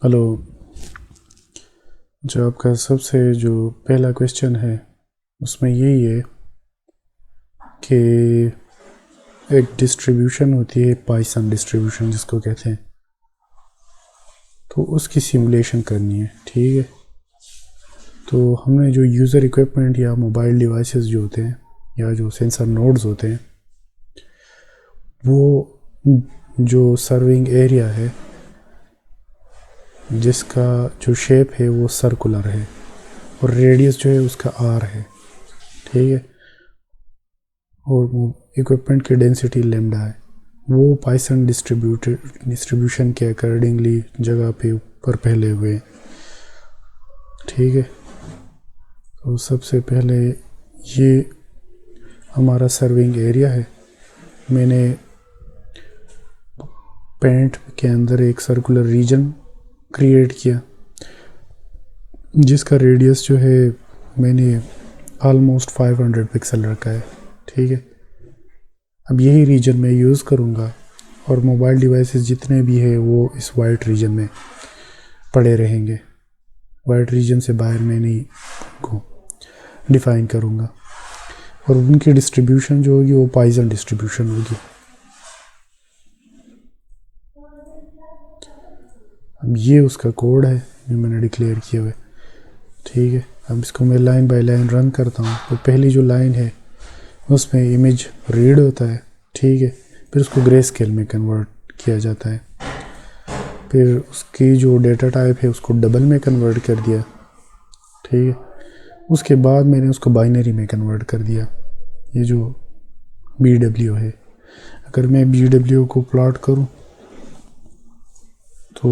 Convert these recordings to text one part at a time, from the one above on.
Hello. जो आपका सबसे जो पहला क्वेश्चन है उसमें यही है कि एक डिस्ट्रीब्यूशन होती है पाइथन डिस्ट्रीब्यूशन जिसको कहते हैं, तो उसकी सिमुलेशन करनी है। ठीक है, तो हमने जो यूज़र इक्विपमेंट या मोबाइल डिवाइसेस जो होते हैं या जो सेंसर नोड्स होते हैं, वो जो सर्विंग एरिया है जिसका जो शेप है वो सर्कुलर है और रेडियस जो है उसका आर है। ठीक है, और इक्विपमेंट की डेंसिटी लेमडा है। वो पाइथन डिस्ट्रीब्यूशन के अकॉर्डिंगली जगह पे ऊपर फैले हुए। ठीक है, तो सबसे पहले ये हमारा सर्विंग एरिया है। मैंने पेंट के अंदर एक सर्कुलर रीजन क्रिएट किया जिसका रेडियस जो है मैंने ऑलमोस्ट 500 पिक्सल रखा है। ठीक है, अब यही रीजन मैं यूज़ करूँगा और मोबाइल डिवाइसेस जितने भी है वो इस वाइट रीजन में पड़े रहेंगे। वाइट रीजन से बाहर मैं नहीं को डिफाइन करूँगा और उनकी डिस्ट्रीब्यूशन जो होगी वो पाइथन डिस्ट्रीब्यूशन होगी। अब ये उसका कोड है जो मैंने डिक्लेयर किया हुआ है। ठीक है, अब इसको मैं लाइन बाय लाइन रन करता हूँ। तो पहली जो लाइन है उसमें इमेज रीड होता है। ठीक है, फिर उसको ग्रे स्केल में कन्वर्ट किया जाता है। फिर उसकी जो डेटा टाइप है उसको डबल में कन्वर्ट कर दिया। ठीक है, उसके बाद मैंने उसको बाइनरी में कन्वर्ट कर दिया। ये जो BW है, अगर मैं BW को प्लॉट करूं तो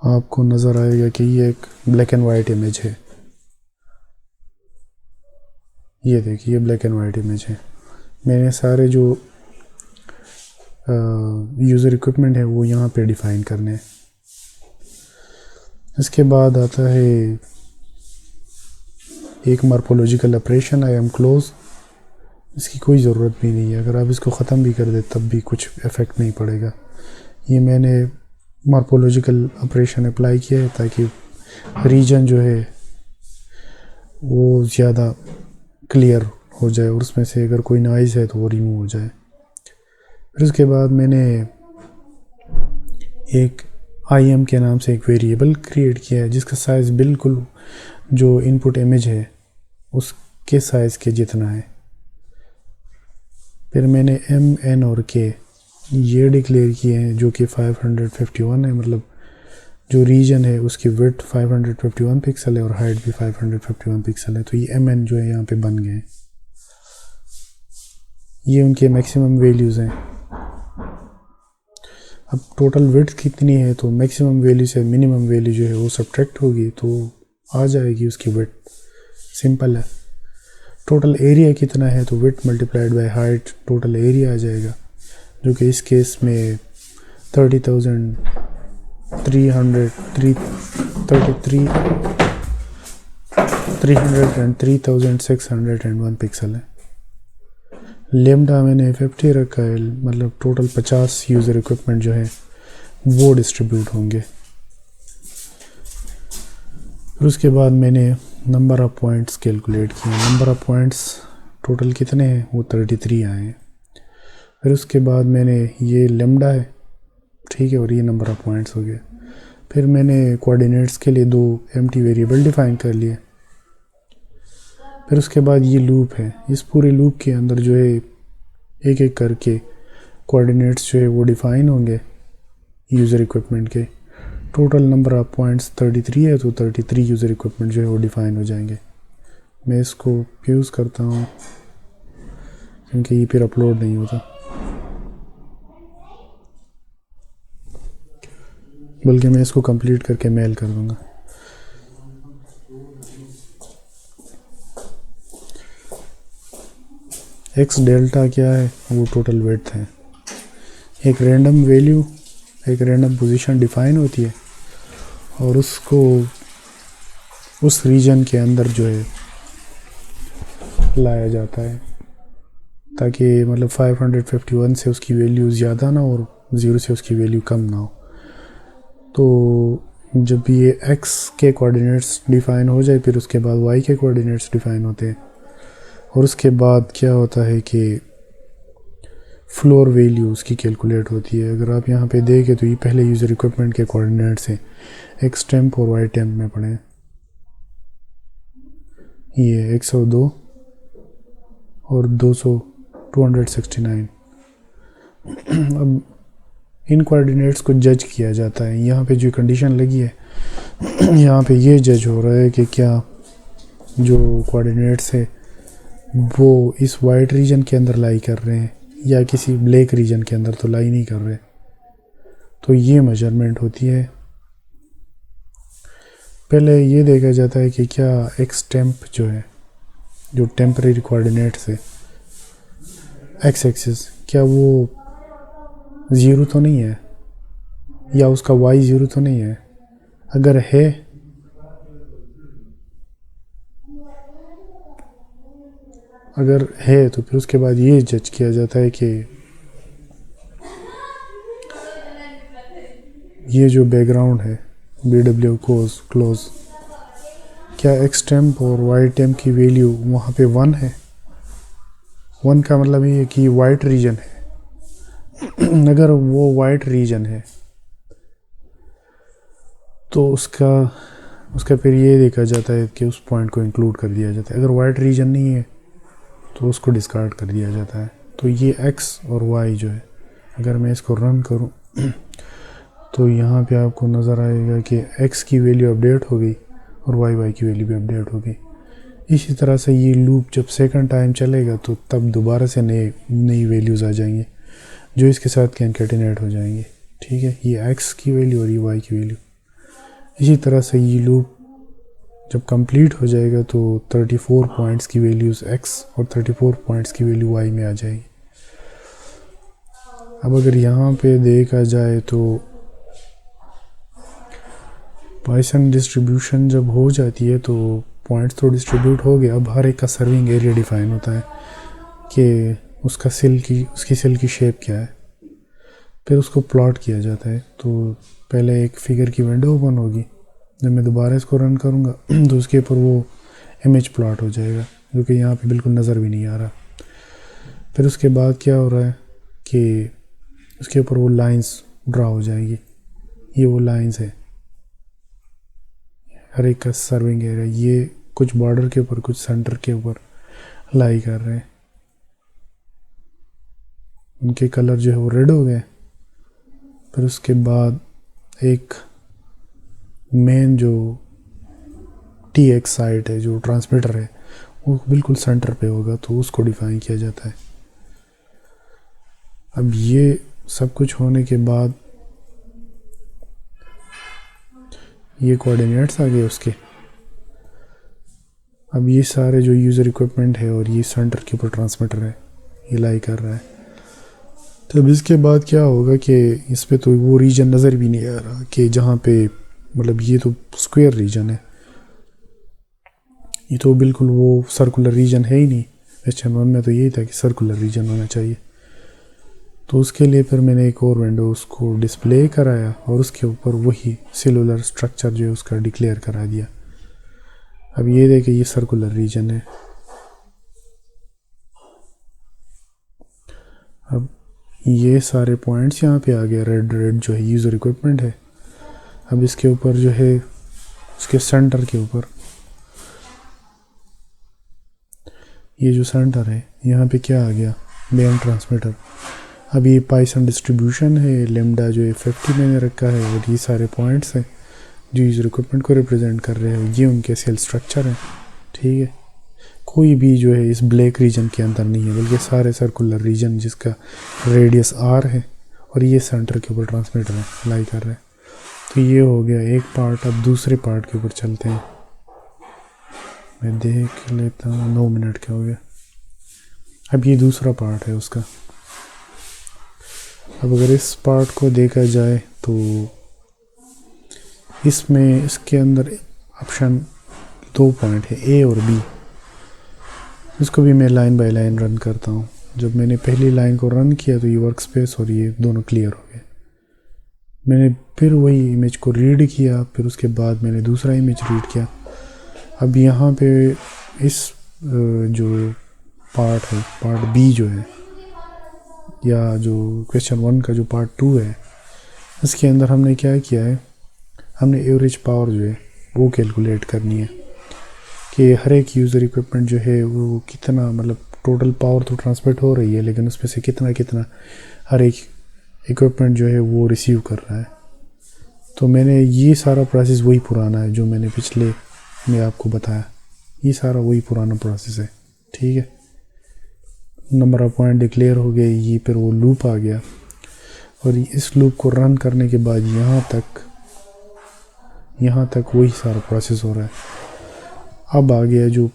आपको नज़र आएगा कि ये एक ब्लैक एंड वाइट इमेज है। ये देखिए, ये ब्लैक एंड वाइट इमेज है। मैंने सारे जो यूज़र इक्विपमेंट है वो यहाँ पे डिफ़ाइन करने हैं। इसके बाद आता है एक morphological operation, I am close. इसकी कोई ज़रूरत भी नहीं है, अगर आप इसको ख़त्म भी कर दे तब भी कुछ इफ़ेक्ट नहीं पड़ेगा। ये मैंने मॉर्फोलॉजिकल ऑपरेशन अप्लाई किया है ताकि रीजन जो है वो ज़्यादा क्लियर हो जाए और उसमें से अगर कोई नॉइज़ है तो वो रिमूव हो जाए। फिर उसके बाद मैंने एक IM के नाम से एक वेरिएबल क्रिएट किया है जिसका साइज़ बिल्कुल जो इनपुट इमेज है उसके साइज़ के जितना है। फिर मैंने M, N और K ये डिक्लेयर किए हैं जो कि 551 है। मतलब जो रीजन है उसकी विड्थ 551 पिक्सल है और हाइट भी 551 पिक्सल है। तो ये MN जो है यहाँ पे बन गए। ये उनके मैक्सिमम वैल्यूज़ हैं। अब टोटल विड्थ कितनी है तो मैक्सिमम वैल्यू से मिनिमम वैल्यू जो है वो सब्ट्रैक्ट होगी तो आ जाएगी उसकी विड्थ। सिंपल है। टोटल एरिया कितना है तो width multiplied by height total area आ जाएगा, जो कि इस केस में 303,601 पिक्सल है। लेमडा मैंने 50 रखा है, मतलब टोटल 50 यूज़र इक्विपमेंट जो है वो डिस्ट्रीब्यूट होंगे। फिर उसके बाद मैंने नंबर ऑफ़ पॉइंट्स कैलकुलेट किए। नंबर ऑफ़ पॉइंट्स टोटल कितने हैं वो 33 आए हैं। फिर उसके बाद मैंने ये लेमडा है, ठीक है, और ये नंबर ऑफ़ पॉइंट्स हो गए। फिर मैंने कोऑर्डिनेट्स के लिए 2 एम्प्टी वेरिएबल डिफ़ाइन कर लिए। फिर उसके बाद ये लूप है। इस पूरे लूप के अंदर जो है एक एक करके कोऑर्डिनेट्स जो है वो डिफ़ाइन होंगे यूज़र इक्विपमेंट के। टोटल नंबर ऑफ़ पॉइंट्स 33 है तो 33 यूज़र इक्विपमेंट जो है वो डिफ़ाइन हो जाएंगे। मैं इसको यूज़ करता हूँ क्योंकि ये फिर अपलोड नहीं होता, बल्कि मैं इसको कंप्लीट करके मेल कर दूँगा। एक्स डेल्टा क्या है वो टोटल विड्थ है। एक रैंडम वैल्यू, एक रैंडम पोजीशन डिफ़ाइन होती है और उसको उस रीजन के अंदर जो है लाया जाता है ताकि मतलब 551 से उसकी वैल्यू ज़्यादा ना और 0 से उसकी वैल्यू कम ना हो। तो जब ये x के कोऑर्डिनेट्स डिफ़ाइन हो जाए फिर उसके बाद y के कोऑर्डिनेट्स डिफ़ाइन होते हैं और उसके बाद क्या होता है कि फ्लोर वैल्यू उसकी कैलकुलेट होती है। अगर आप यहाँ पे देखें तो ये पहले यूज़र इक्विपमेंट के कोऑर्डिनेट्स हैं, x टेम्प और y टेम्प में पड़े हैं। ये 102 और 269। अब इन कोऑर्डिनेट्स को जज किया जाता है। यहाँ पे जो कंडीशन लगी है यहाँ पे ये जज हो रहा है कि क्या जो कोऑर्डिनेट्स है वो इस वाइट रीजन के अंदर लाई कर रहे हैं या किसी ब्लैक रीजन के अंदर तो लाई नहीं कर रहे। तो ये मेजरमेंट होती है। पहले ये देखा जाता है कि क्या एक्स टेम्प जो है, जो टेम्परेरी कोऑर्डिनेट्स है एक्स एक्सिस, क्या वो ज़ीरो तो नहीं है या उसका वाई ज़ीरो तो नहीं है। अगर है तो फिर उसके बाद ये जज किया जाता है कि ये जो बैकग्राउंड है BW क्लोज, क्या एक्स टेम्प और वाई टेम्प की वैल्यू वहाँ पे 1 है। 1 का मतलब ये है कि वाइट रीजन है। अगर वो वाइट रीजन है तो उसका फिर ये देखा जाता है कि उस पॉइंट को इंक्लूड कर दिया जाता है। अगर वाइट रीजन नहीं है तो उसको डिस्कार्ड कर दिया जाता है। तो ये x और y जो है, अगर मैं इसको रन करूं तो यहाँ पे आपको नज़र आएगा कि x की वैल्यू अपडेट हो गई और y की वैल्यू भी अपडेट हो गई। इसी तरह से ये लूप जब सेकंड टाइम चलेगा तो तब दोबारा से नई वैल्यूज़ आ जाएंगी जो इसके साथ कैनकेटिनेट हो जाएंगे। ठीक है, ये x की वैल्यू और ये y की वैल्यू। इसी तरह से ये लूप जब कंप्लीट हो जाएगा तो 34 पॉइंट्स की वैल्यूज़ x और 34 पॉइंट्स की वैल्यू y में आ जाएगी। अब अगर यहाँ पे देखा जाए तो पॉइसन डिस्ट्रीब्यूशन जब हो जाती है तो पॉइंट्स तो डिस्ट्रीब्यूट हो गया। अब हर एक का सर्विंग एरिया डिफाइन होता है कि उसकी सेल की शेप क्या है, फिर उसको प्लॉट किया जाता है। तो पहले एक फिगर की विंडो ओपन होगी, जब मैं दोबारा इसको रन करूँगा तो उसके ऊपर वो इमेज प्लॉट हो जाएगा जो कि यहाँ पे बिल्कुल नज़र भी नहीं आ रहा। फिर उसके बाद क्या हो रहा है कि उसके ऊपर वो लाइंस ड्रा हो जाएगी। ये वो लाइंस है हर एक का सर्विंग एरिया। ये कुछ बॉर्डर के ऊपर कुछ सेंटर के ऊपर लाई कर रहे हैं। उनके कलर जो है वो रेड हो गए। फिर उसके बाद एक मेन जो TX साइट है, जो ट्रांसमीटर है, वो बिल्कुल सेंटर पे होगा तो उसको डिफाइन किया जाता है। अब ये सब कुछ होने के बाद ये कोऑर्डिनेट्स आ गए उसके। अब ये सारे जो यूज़र इक्विपमेंट है और ये सेंटर के ऊपर ट्रांसमीटर है, ये लाई कर रहा है। तब इसके बाद क्या होगा कि इस पे तो वो रीजन नज़र भी नहीं आ रहा कि जहाँ पे, मतलब ये तो स्क्वायर रीजन है, ये तो बिल्कुल वो सर्कुलर रीजन है ही नहीं। HTML में तो यही था कि सर्कुलर रीजन होना चाहिए। तो उसके लिए फिर मैंने एक और विंडो उसको डिस्प्ले कराया और उसके ऊपर वही सेलुलर स्ट्रक्चर जो है उसका डिक्लेयर करा दिया। अब ये देखें, ये सर्कुलर रीजन है। अब ये सारे पॉइंट्स यहाँ पे आ गए, रेड जो है यूज़र इक्विपमेंट है। अब इसके ऊपर जो है उसके सेंटर के ऊपर ये जो सेंटर है यहाँ पे क्या आ गया, मेन ट्रांसमीटर। अब ये पाइथन डिस्ट्रीब्यूशन है, लेमडा जो है 50 मैंने रखा है और ये सारे पॉइंट्स हैं जो यूज़र इक्विपमेंट को रिप्रेजेंट कर रहे हैं। ये उनके सेल स्ट्रक्चर हैं। ठीक है, कोई भी जो है इस ब्लैक रीजन के अंदर नहीं है, बल्कि सारे सर्कुलर रीजन जिसका रेडियस R है और ये सेंटर के ऊपर ट्रांसमीटर है लाई कर रहे हैं। तो ये हो गया एक पार्ट। अब दूसरे पार्ट के ऊपर चलते हैं। मैं देख लेता हूँ, 9 मिनट का हो गया। अब ये दूसरा पार्ट है उसका। अब अगर इस पार्ट को देखा जाए तो इसमें इसके अंदर ऑप्शन 2 पॉइंट है, A और B। इसको भी मैं लाइन बाय लाइन रन करता हूँ। जब मैंने पहली लाइन को रन किया तो ये वर्क स्पेस और ये दोनों क्लियर हो गए। मैंने फिर वही इमेज को रीड किया, फिर उसके बाद मैंने दूसरा इमेज रीड किया। अब यहाँ पे इस जो पार्ट है, पार्ट बी जो है, या जो क्वेश्चन 1 का जो पार्ट 2 है, इसके अंदर हमने क्या किया है, हमने एवरेज पावर जो है वो कैलकुलेट करनी है कि हर एक यूज़र इक्विपमेंट जो है वो कितना, मतलब टोटल पावर तो ट्रांसमिट हो रही है, लेकिन उसमें से कितना कितना हर एक इक्विपमेंट जो है वो रिसीव कर रहा है। तो मैंने ये सारा प्रोसेस वही पुराना है जो मैंने पिछले में आपको बताया, ये सारा वही पुराना प्रोसेस है। ठीक है, नंबर ऑफ पॉइंट डिक्लेयर हो गए, ये फिर वो लूप आ गया, और इस लूप को रन करने के बाद यहाँ तक वही सारा प्रोसेस हो रहा है। अब आ गया जो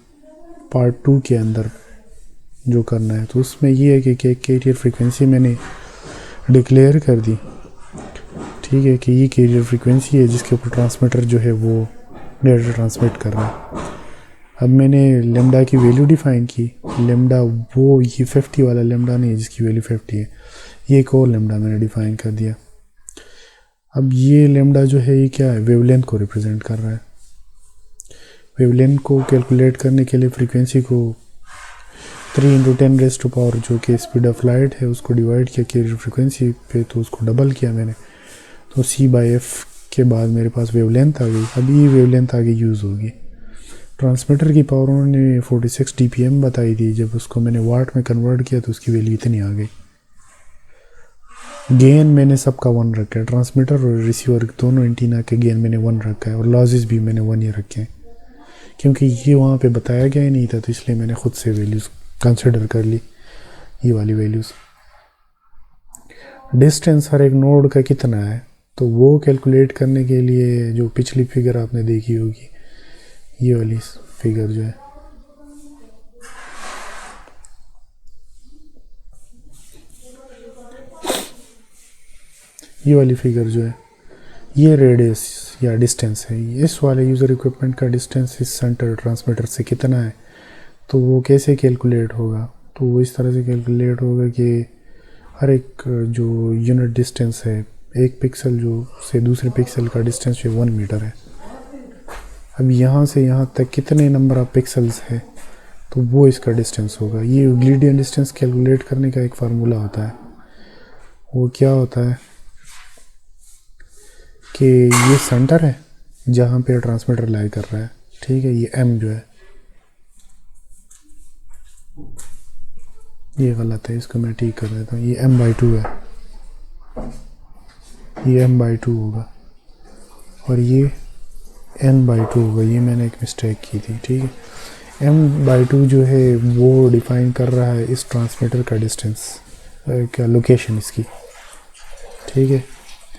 पार्ट 2 के अंदर जो करना है, तो उसमें ये है कि कैरियर फ्रीक्वेंसी मैंने डिक्लेयर कर दी। ठीक है, कि ये कैरियर फ्रीक्वेंसी है जिसके ऊपर ट्रांसमीटर जो है वो डेटा ट्रांसमिट कर रहा है। अब मैंने लेमडा की वैल्यू डिफ़ाइन की। लेमडा वो ये 50 वाला लेमडा नहीं है जिसकी वैल्यू 50 है, ये एक और लेमडा मैंने डिफ़ाइन कर दिया। अब ये लेमडा जो है ये क्या है, वेवलेंथ को रिप्रेजेंट कर रहा है। वेवलेंथ को कैलकुलेट करने के लिए फ्रीक्वेंसी को 3 × 10⁻⁴ जो कि स्पीड ऑफ लाइट है उसको डिवाइड किया कैरियर फ्रीक्वेंसी पे, तो उसको डबल किया मैंने, तो C/F के बाद मेरे पास वेवलेंथ आ गई। अब ये वेवलेंथ आगे यूज़ होगी। ट्रांसमीटर की पावर उन्होंने 46 dPm बताई थी, जब उसको मैंने वाट में कन्वर्ट किया तो उसकी वैल्यू इतनी आ गई। गेन मैंने सबका 1 रखा है, ट्रांसमीटर और रिसीवर दोनों एंटीना के गेन मैंने 1 रखा है, और लॉसेस भी मैंने 1 ही रखे हैं, क्योंकि ये वहाँ पे बताया गया ही नहीं था, तो इसलिए मैंने ख़ुद से वैल्यूज़ कंसिडर कर ली, ये वाली वैल्यूज़। डिस्टेंस हर एक नोड का कितना है, तो वो कैलकुलेट करने के लिए जो पिछली फिगर आपने देखी होगी, ये वाली फिगर जो है, ये वाली फिगर जो है, ये रेडियस या डिस्टेंस है। इस वाले यूज़र इक्विपमेंट का डिस्टेंस इस सेंटर ट्रांसमीटर से कितना है, तो वो कैसे कैलकुलेट होगा, तो वो इस तरह से कैलकुलेट होगा कि हर एक जो यूनिट डिस्टेंस है, एक पिक्सल जो से दूसरे पिक्सल का डिस्टेंस जो 1 मीटर है। अब यहाँ से यहाँ तक कितने नंबर ऑफ पिक्सल्स है, तो वो इसका डिस्टेंस होगा। ये यूक्लिडियन डिस्टेंस कैलकुलेट करने का एक फार्मूला होता है। वो क्या होता है कि ये सेंटर है जहाँ पे ट्रांसमीटर लाई कर रहा है, ठीक है, ये M जो है, ये गलत है, इसको मैं ठीक कर देता हूँ, ये M/2 है, ये M/2 होगा, और ये N/2 होगा, ये मैंने एक मिस्टेक की थी। ठीक है, M/2 जो है वो डिफ़ाइन कर रहा है इस ट्रांसमीटर का डिस्टेंस, क्या लोकेशन इसकी, ठीक है,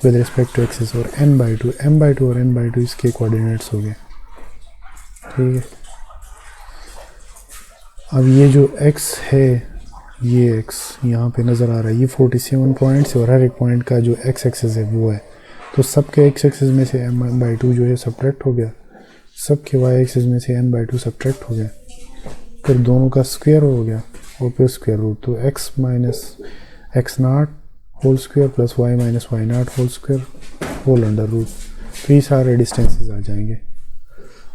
विद रिस्पेक्ट टू एक्सिस, और M/2 और N/2 इसके कोऑर्डिनेट्स हो गए। ठीक है, अब ये जो x है, ये x यहाँ पे नज़र आ रहा है, ये 47 पॉइंट्स है, और हर एक पॉइंट का जो x एक्सिस है वो है, तो सबके x एक्सिस में से M/2 जो है सब्ट्रैक्ट हो गया, सबके y एक्सिस में से N/2 सब्ट्रैक्ट हो गया, फिर दोनों का स्क्वायर हो गया, और फिर स्क्वायर रूट, तो x - x0 whole square plus y - y0 whole square whole under root, तो ये सारे डिस्टेंसेस आ जाएंगे।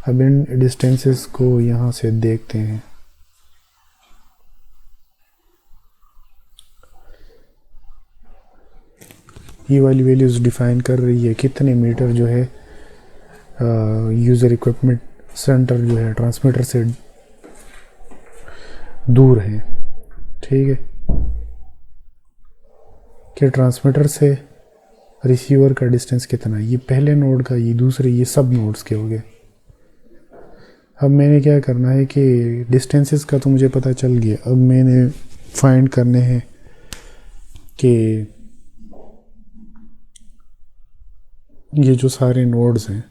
अब इन डिस्टेंसेस को यहाँ से देखते हैं। ये वाली वैल्यूज़ डिफ़ाइन कर रही है कितने मीटर जो है यूज़र इक्विपमेंट सेंटर जो है ट्रांसमीटर से दूर है। ठीक है, कि ट्रांसमीटर से रिसीवर का डिस्टेंस कितना है, ये पहले नोड का, ये दूसरे, ये सब नोड्स के हो गए। अब मैंने क्या करना है कि डिस्टेंसेस का तो मुझे पता चल गया, अब मैंने फाइंड करने हैं कि ये जो सारे नोड्स हैं,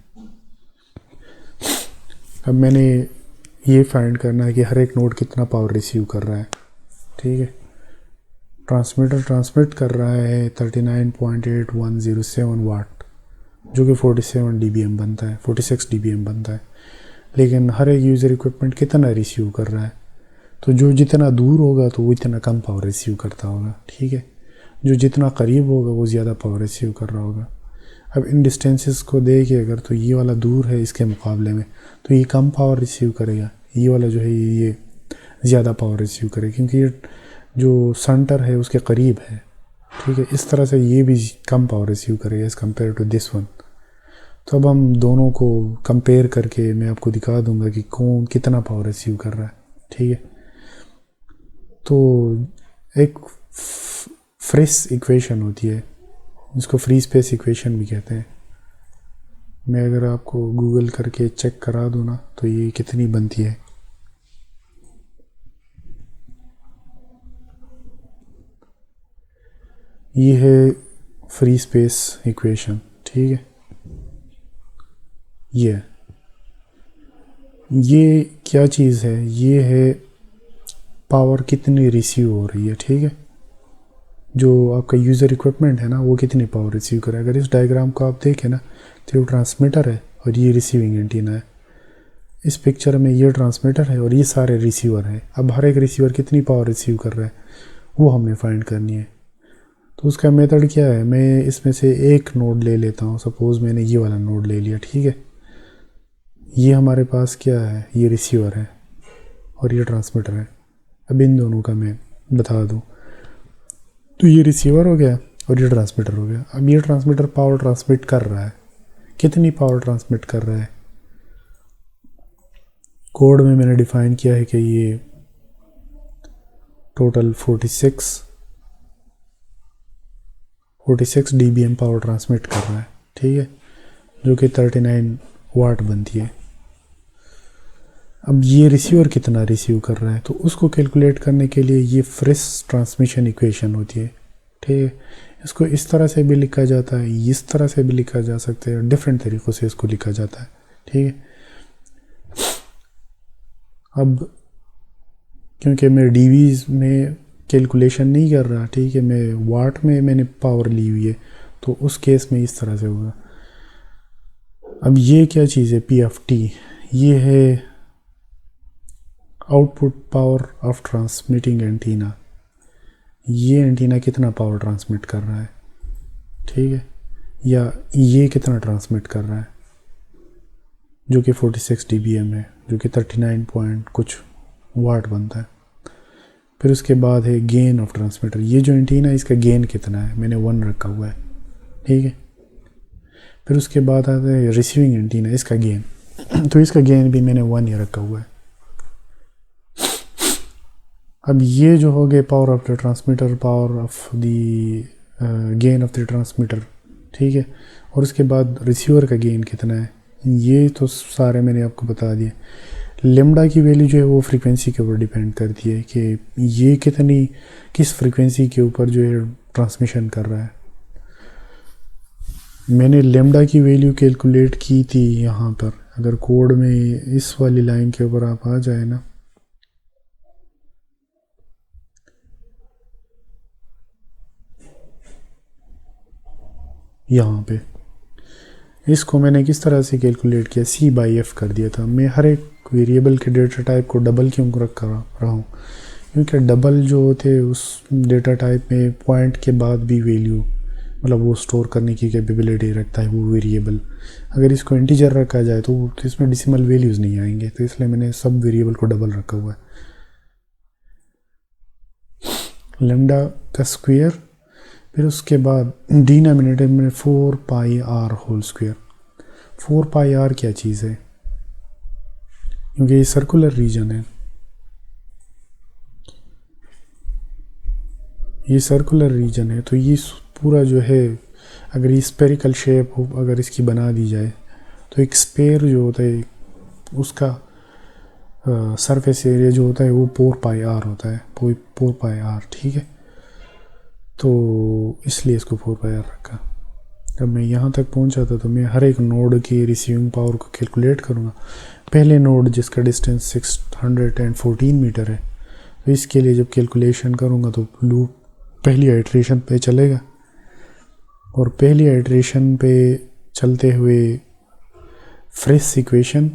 अब मैंने ये फाइंड करना है कि हर एक नोड कितना पावर रिसीव कर रहा है। ठीक है, ट्रांसमीटर ट्रांसमिट कर रहा है 39.8107 वाट, जो कि 47 dBm बनता है, 46 dBm बनता है, लेकिन हर एक यूज़र इक्विपमेंट कितना रिसीव कर रहा है, तो जो जितना दूर होगा तो वो इतना कम पावर रिसीव करता होगा। ठीक है, जो जितना करीब होगा वो ज़्यादा पावर रिसीव कर रहा होगा। अब इन डिस्टेंसेस को देखे अगर तो ये वाला दूर है इसके मुकाबले में, तो ये कम पावर रिसीव करेगा, ये वाला जो है ये ज़्यादा पावर रिसीव करेगा क्योंकि ये जो सेंटर है उसके करीब है, ठीक है। इस तरह से ये भी कम पावर रिसीव करेगा as compare to this one. तो अब हम दोनों को कंपेयर करके मैं आपको दिखा दूंगा कि कौन कितना पावर रिसीव कर रहा है, ठीक है। तो एक फ्रिस इक्वेशन होती है, इसको फ्री स्पेस इक्वेशन भी कहते हैं। मैं अगर आपको गूगल करके चेक करा दूँ ना तो ये कितनी बनती है। ये है फ्री स्पेस इक्वेशन, ठीक है। ये क्या चीज़ है, ये है पावर कितनी रिसीव हो रही है, ठीक है। जो आपका यूज़र इक्विपमेंट है ना वो कितनी पावर रिसीव करे। अगर इस डायग्राम को आप देखें ना तो ये ट्रांसमीटर है और ये रिसीविंग एंटीना है। इस पिक्चर में ये ट्रांसमीटर है और ये सारे रिसीवर है। अब हर एक रिसीवर कितनी पावर रिसीव कर रहा है वो हमें फाइंड करनी है। तो उसका मेथड क्या है, मैं इसमें से एक नोड ले लेता हूँ। सपोज़ मैंने ये वाला नोड ले लिया, ठीक है। ये हमारे पास क्या है, ये रिसीवर है और ये ट्रांसमीटर है। अब इन दोनों का मैं बता दूँ तो ये रिसीवर हो गया और ये ट्रांसमीटर हो गया। अब ये ट्रांसमीटर पावर ट्रांसमिट कर रहा है, कितनी पावर ट्रांसमिट कर रहा है। कोड में मैंने डिफाइन किया है कि ये टोटल 46 dBm पावर ट्रांसमिट कर रहा है, ठीक है, जो कि 39 वाट बनती है। अब ये रिसीवर कितना रिसीव कर रहा है तो उसको कैलकुलेट करने के लिए ये फ्रिस ट्रांसमिशन इक्वेशन होती है, ठीक है। इसको इस तरह से भी लिखा जाता है, इस तरह से भी लिखा जा सकता है, डिफरेंट तरीक़ों से इसको लिखा जाता है, ठीक है। अब क्योंकि मैं डीवीज़ में कैलकुलेशन नहीं कर रहा, ठीक है, मैं वाट में मैंने पावर ली हुई है, तो उस केस में इस तरह से होगा। अब ये क्या चीज़ है, PFT, ये है output power of transmitting antenna. ये एंटीना कितना पावर ट्रांसमिट कर रहा है, ठीक है, या ये कितना ट्रांसमिट कर रहा है, जो कि 46 dBm है, जो कि 39 पॉइंट कुछ वाट बनता है। फिर उसके बाद है गेन ऑफ ट्रांसमीटर। ये जो एंटीना है इसका गेन कितना है, मैंने 1 रखा हुआ है, ठीक है। फिर उसके बाद आता है रिसीविंग एंटीना, इसका गेन तो इसका गेन भी मैंने 1 ही रखा हुआ है। अब ये जो हो गए power of the transmitter, power of the gain of the transmitter, ठीक है। और उसके बाद रिसीवर का गेन कितना है, ये तो सारे मैंने आपको बता दिए। लेमडा की वैल्यू जो है वो फ्रीक्वेंसी के ऊपर डिपेंड करती है कि ये कितनी किस फ्रीक्वेंसी के ऊपर जो है ट्रांसमिशन कर रहा है। मैंने लेमडा की वैल्यू कैलकुलेट की थी यहाँ पर। अगर कोड में इस वाली लाइन के ऊपर आप आ जाए ना, यहाँ पे इसको मैंने किस तरह से कैलकुलेट किया, C/F कर दिया था। मैं हर एक वेरिएबल के डेटा टाइप को डबल क्यों रख रहा हूँ, क्योंकि डबल जो होते उस डेटा टाइप में पॉइंट के बाद भी वैल्यू मतलब वो स्टोर करने की कैपेबिलिटी रखता है वो वेरिएबल। अगर इसको इंटीजर रखा जाए तो इसमें डेसिमल वैल्यूज़ नहीं आएंगे, तो इसलिए मैंने सब वेरिएबल को डबल रखा हुआ है। लेमडा का स्क्वायर, फिर उसके बाद डिनोमिनेटर में 4πr होल स्क्वायर। 4πr क्या चीज़ है, क्योंकि ये सर्कुलर रीजन है, ये सर्कुलर रीजन है, तो ये पूरा जो है अगर ये स्पेरिकल शेप हो, अगर इसकी बना दी जाए तो एक स्पेयर जो होता है उसका सरफेस एरिया जो होता है वो 4πr होता है, 4πr, ठीक है। तो इसलिए इसको 4πr रखा। जब मैं यहाँ तक पहुँचा था तो मैं हर एक नोड की रिसीविंग पावर को कैलकुलेट करूँगा। पहले नोड जिसका डिस्टेंस 614 मीटर है, तो इसके लिए जब कैलकुलेशन करूँगा तो लूप पहली आइट्रेशन पे चलेगा और पहली आइट्रेशन पे चलते हुए फ्रेश इक्वेशन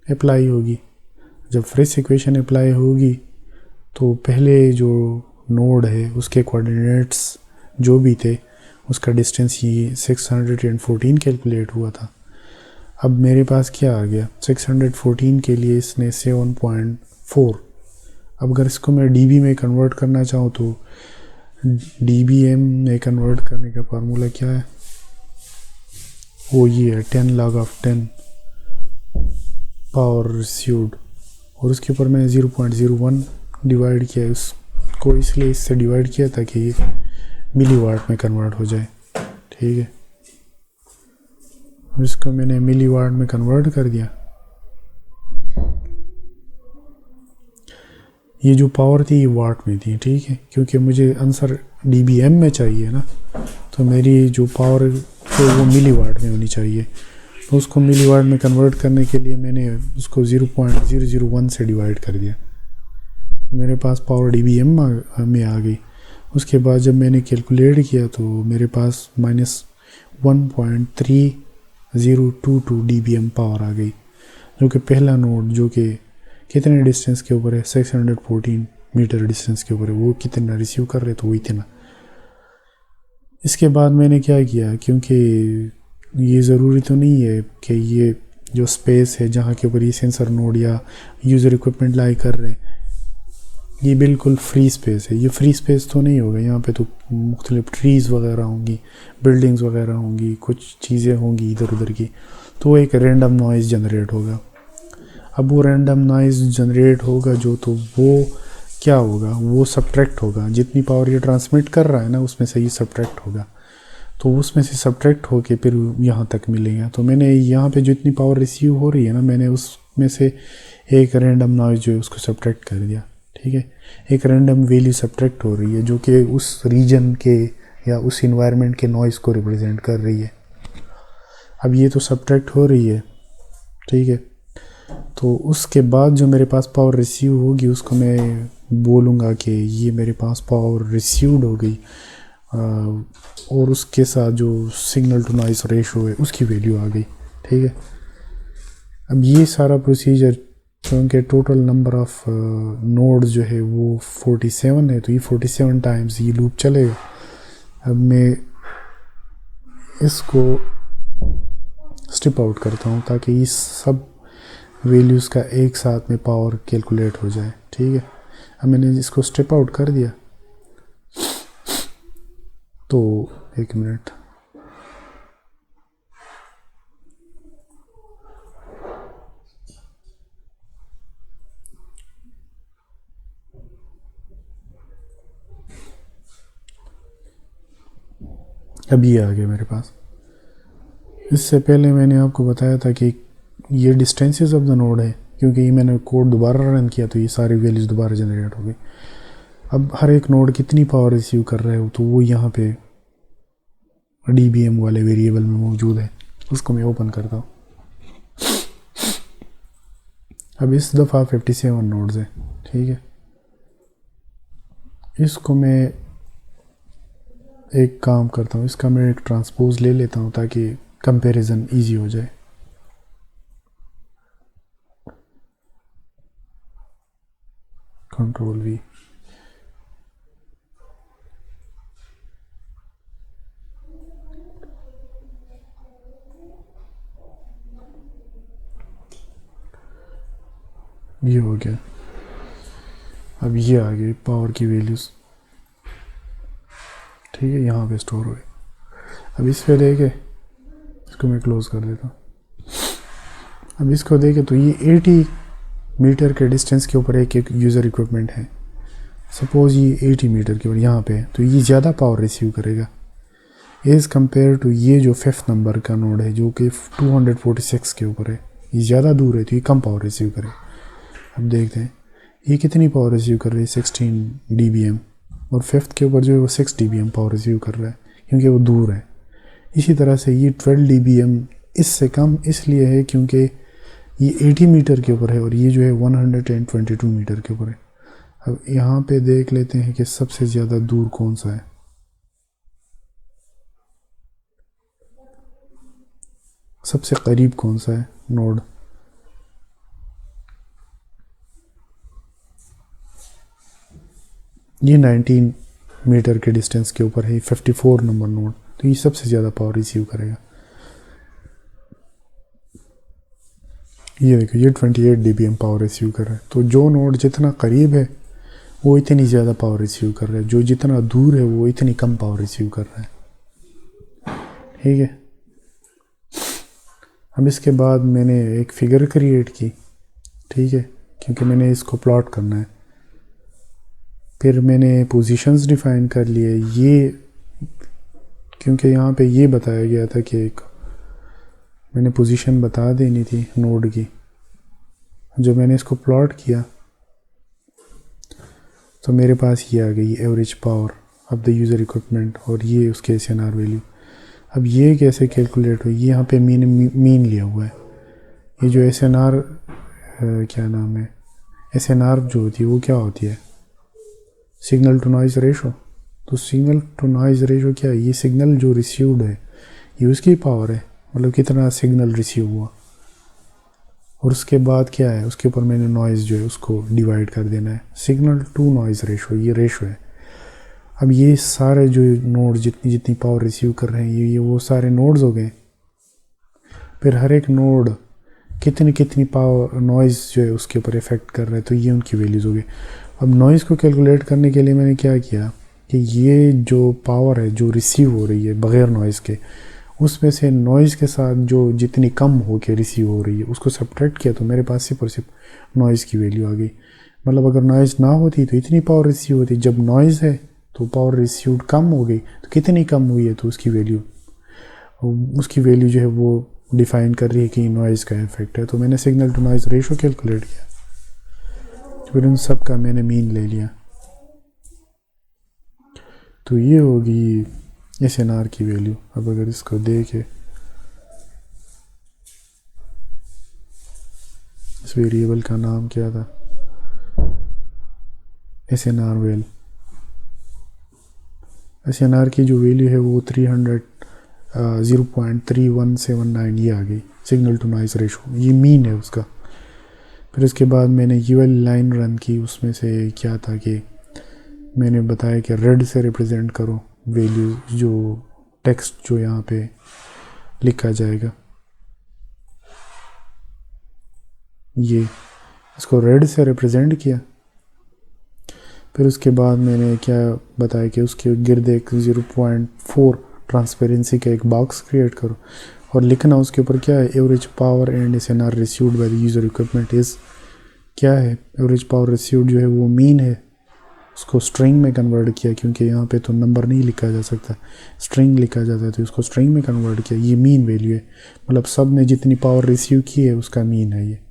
अप्लाई होगी। जब फ्रेश इक्वेशन अप्लाई होगी तो पहले जो नोड है उसके कोऑर्डिनेट्स जो भी थे उसका डिस्टेंस ये 614 कैलकुलेट हुआ था। अब मेरे पास क्या आ गया, 614 के लिए इसने 7.4। अब अगर इसको मैं डीबी में कन्वर्ट करना चाहूँ तो डीबीएम में कन्वर्ट करने का फार्मूला क्या है, वो ये है 10 log of 10 पावर रिसीव्ड, और उसके ऊपर मैंने 0.01 डिवाइड किया है। उसको इसलिए इससे डिवाइड किया ताकि ये मिली वाट में कन्वर्ट हो जाए। ठीक है, इसको मैंने मिली वाट में कन्वर्ट कर दिया। ये जो पावर थी ये वाट में थी, ठीक है, क्योंकि मुझे आंसर डीबीएम में चाहिए ना, तो मेरी जो पावर है वो मिली वाट में होनी चाहिए। तो उसको मिली वाट में कन्वर्ट करने के लिए मैंने उसको 0.001 से डिवाइड कर दिया, मेरे पास पावर डीबीएम में आ गई। उसके बाद जब मैंने कैलकुलेट किया तो मेरे पास -1.3022 डीबीएम पावर आ गई, जो कि पहला नोड जो कि कितने डिस्टेंस के ऊपर है, 614 मीटर डिस्टेंस के ऊपर है, वो कितना रिसीव कर रहे तो वो इतना। इसके बाद मैंने क्या किया, क्योंकि ये ज़रूरी तो नहीं है कि ये जो स्पेस है जहाँ के ऊपर ये सेंसर नोड या यूज़र इक्विपमेंट लाई कर रहे हैं ये बिल्कुल फ्री स्पेस है, ये फ्री स्पेस तो नहीं होगा। यहाँ पे तो मुख्तलिफ ट्रीज़ वगैरह होंगी, बिल्डिंग्स वगैरह होंगी, कुछ चीज़ें होंगी इधर उधर की, तो एक रैंडम नॉइज़ जनरेट होगा। अब वो रैंडम नॉइज़ जनरेट होगा जो, तो वो क्या होगा, वो सब्ट्रैक्ट होगा, जितनी पावर ये ट्रांसमिट कर रहा है ना उसमें से ये सब्ट्रैक्ट होगा, तो उसमें से सब्ट्रैक्ट होके फिर यहाँ तक मिलेगा। तो मैंने यहाँ पे जितनी पावर रिसीव हो रही है ना, मैंने उसमें से एक रैंडम नॉइज़ जो है उसको सब्ट्रैक्ट कर दिया। ठीक है, एक रैंडम वैल्यू सब्ट्रैक्ट हो रही है जो कि उस रीजन के या उस इन्वायरमेंट के नॉइज़ को रिप्रेजेंट कर रही है। अब ये तो सब्ट्रैक्ट हो रही है, ठीक है, तो उसके बाद जो मेरे पास पावर रिसीव होगी उसको मैं बोलूँगा कि ये मेरे पास पावर रिसीव्ड हो गई, और उसके साथ जो सिग्नल टू नॉइज़ रेशो है उसकी वैल्यू आ गई। ठीक है, अब ये सारा प्रोसीजर, क्योंकि टोटल नंबर ऑफ नोड्स जो है वो 47 है, तो ये 47 टाइम्स ये लूप चलेगा। अब मैं इसको स्ट्रिप आउट करता हूँ ताकि इस सब वैल्यूज़ का एक साथ में पावर कैलकुलेट हो जाए। ठीक है, अब मैंने इसको स्ट्रिप आउट कर दिया, तो एक मिनट, अब ये आ गया मेरे पास। इससे पहले मैंने आपको बताया था कि ये डिस्टेंसेस ऑफ द नोड है, क्योंकि ये मैंने कोड दोबारा रन किया तो ये सारी वैल्यूज़ दोबारा जनरेट हो गई। अब हर एक नोड कितनी पावर रिसीव कर रहा है तो वो यहाँ पे डीबीएम वाले वेरिएबल में मौजूद है, उसको मैं ओपन करता हूँ। अब इस दफ़ा 57 नोड्स हैं। ठीक है, इसको मैं एक काम करता हूँ, इसका मैं एक ट्रांसपोज ले लेता हूँ ताकि कंपैरिजन इजी हो जाए। कंट्रोल वी, ये हो गया। अब ये आ गई पावर की वैल्यूज़, ठीक है, यहाँ पे स्टोर हुए। अब इस पे देखे, इसको मैं क्लोज कर देता हूँ। अब इसको देखे तो ये 80 मीटर के डिस्टेंस के ऊपर एक यूज़र इक्विपमेंट है। सपोज़ ये 80 मीटर के ऊपर यहाँ पे है, तो ये ज़्यादा पावर रिसीव करेगा एज़ कम्पेयर टू ये जो 5th नंबर का नोड है जो कि 246 के ऊपर है। ये ज़्यादा दूर है तो ये कम पावर रिसीव करे। अब देखते हैं ये कितनी पावर रिसीव कर रही है, 16 dBm, और 5th के ऊपर जो है वो 6 dBm पावर रिसीव कर रहा है क्योंकि वो दूर है। इसी तरह से ये 12 dBm इससे कम इसलिए है क्योंकि ये 80 मीटर के ऊपर है और ये जो है 122 मीटर के ऊपर है। अब यहाँ पे देख लेते हैं कि सबसे ज़्यादा दूर कौन सा है। सबसे करीब कौन सा है नोड, ये 19 मीटर के डिस्टेंस के ऊपर है, 54 नंबर नोड। तो ये सबसे ज़्यादा पावर रिसीव करेगा। ये देखो ये 28 dBm पावर रिसीव कर रहा है। तो जो नोड जितना करीब है वो इतनी ज़्यादा पावर रिसीव कर रहा है, जो जितना दूर है वो इतनी कम पावर रिसीव कर रहा है। ठीक है, अब इसके बाद मैंने एक फिगर क्रिएट की, ठीक है, क्योंकि मैंने इसको प्लॉट करना है। फिर मैंने पोजीशंस डिफाइन कर लिए, ये क्योंकि यहाँ पे ये बताया गया था कि एक मैंने पोजीशन बता देनी थी नोड की। जब मैंने इसको प्लॉट किया तो मेरे पास ये आ गई average power of the user equipment और ये उसके SNR वैल्यू। अब ये कैसे कैलकुलेट हुई, ये यहाँ पे मीन लिया हुआ है। ये जो SNR क्या नाम है, SNR जो होती है वो क्या होती है, सिग्नल टू नॉइज़ रेशो। तो सिग्नल टू नॉइज़ रेशो क्या है, ये सिग्नल जो रिसीव्ड है ये उसकी पावर है, मतलब कितना सिग्नल रिसीव हुआ, और उसके बाद क्या है, उसके ऊपर मैंने नॉइज़ जो है उसको डिवाइड कर देना है। सिग्नल टू नॉइज़ रेशो ये रेशो है। अब ये सारे जो नोड जितनी जितनी पावर रिसीव कर रहे हैं ये वो सारे नोड्स हो गए। फिर हर एक नोड कितनी कितनी पावर नॉइज़ जो है उसके ऊपर इफ़ेक्ट कर रहा है, तो ये उनकी वैल्यूज़ हो गई। अब नॉइज़ को कैलकुलेट करने के लिए मैंने क्या किया कि ये जो पावर है जो रिसीव हो रही है बग़ैर नॉइज़ के, उसमें से नॉइज़ के साथ जो जितनी कम हो के रिसीव हो रही है उसको सब्ट्रैक्ट किया, तो मेरे पास सिर्फ और सिर्फ नॉइज़ की वैल्यू आ गई। मतलब अगर नॉइज़ ना होती तो इतनी पावर रिसीव होती, जब नॉइज़ है तो पावर रिसीव्ड कम हो गई, तो कितनी कम हुई है तो उसकी वैल्यू जो है वो डिफ़ाइन कर रही है कि नॉइज़ का इफेक्ट है। तो मैंने signal to noise ratio calculate किया, फिर उन सब का मैंने मीन ले लिया, तो ये होगी SNR की वैल्यू। अब अगर इसको देखें, इस वेरिएबल का नाम क्या था, SNR वैल्यू। SNR की जो वैल्यू है वो 0.3179 ये आ गई, सिग्नल टू नॉइज़ रेशो, ये मीन है उसका। फिर उसके बाद मैंने ये वाली लाइन रन की, उसमें से क्या था कि मैंने बताया कि रेड से रिप्रेजेंट करो वैल्यू, जो टेक्स्ट जो यहाँ पे लिखा जाएगा, ये इसको रेड से रिप्रेजेंट किया। फिर उसके बाद मैंने क्या बताया कि उसके गिर्द एक 0.4 ट्रांसपेरेंसी का एक बॉक्स क्रिएट करो और लिखना उसके ऊपर क्या है, average power and SNR received by the user equipment is क्या है, एवरेज पावर रिसीव्ड जो है वो मीन है, उसको स्ट्रिंग में कन्वर्ट किया, क्योंकि यहाँ पे तो नंबर नहीं लिखा जा सकता, स्ट्रिंग लिखा जाता है, तो उसको स्ट्रिंग में कन्वर्ट किया। ये मीन वैल्यू है, मतलब सब ने जितनी पावर रिसीव की है उसका मीन है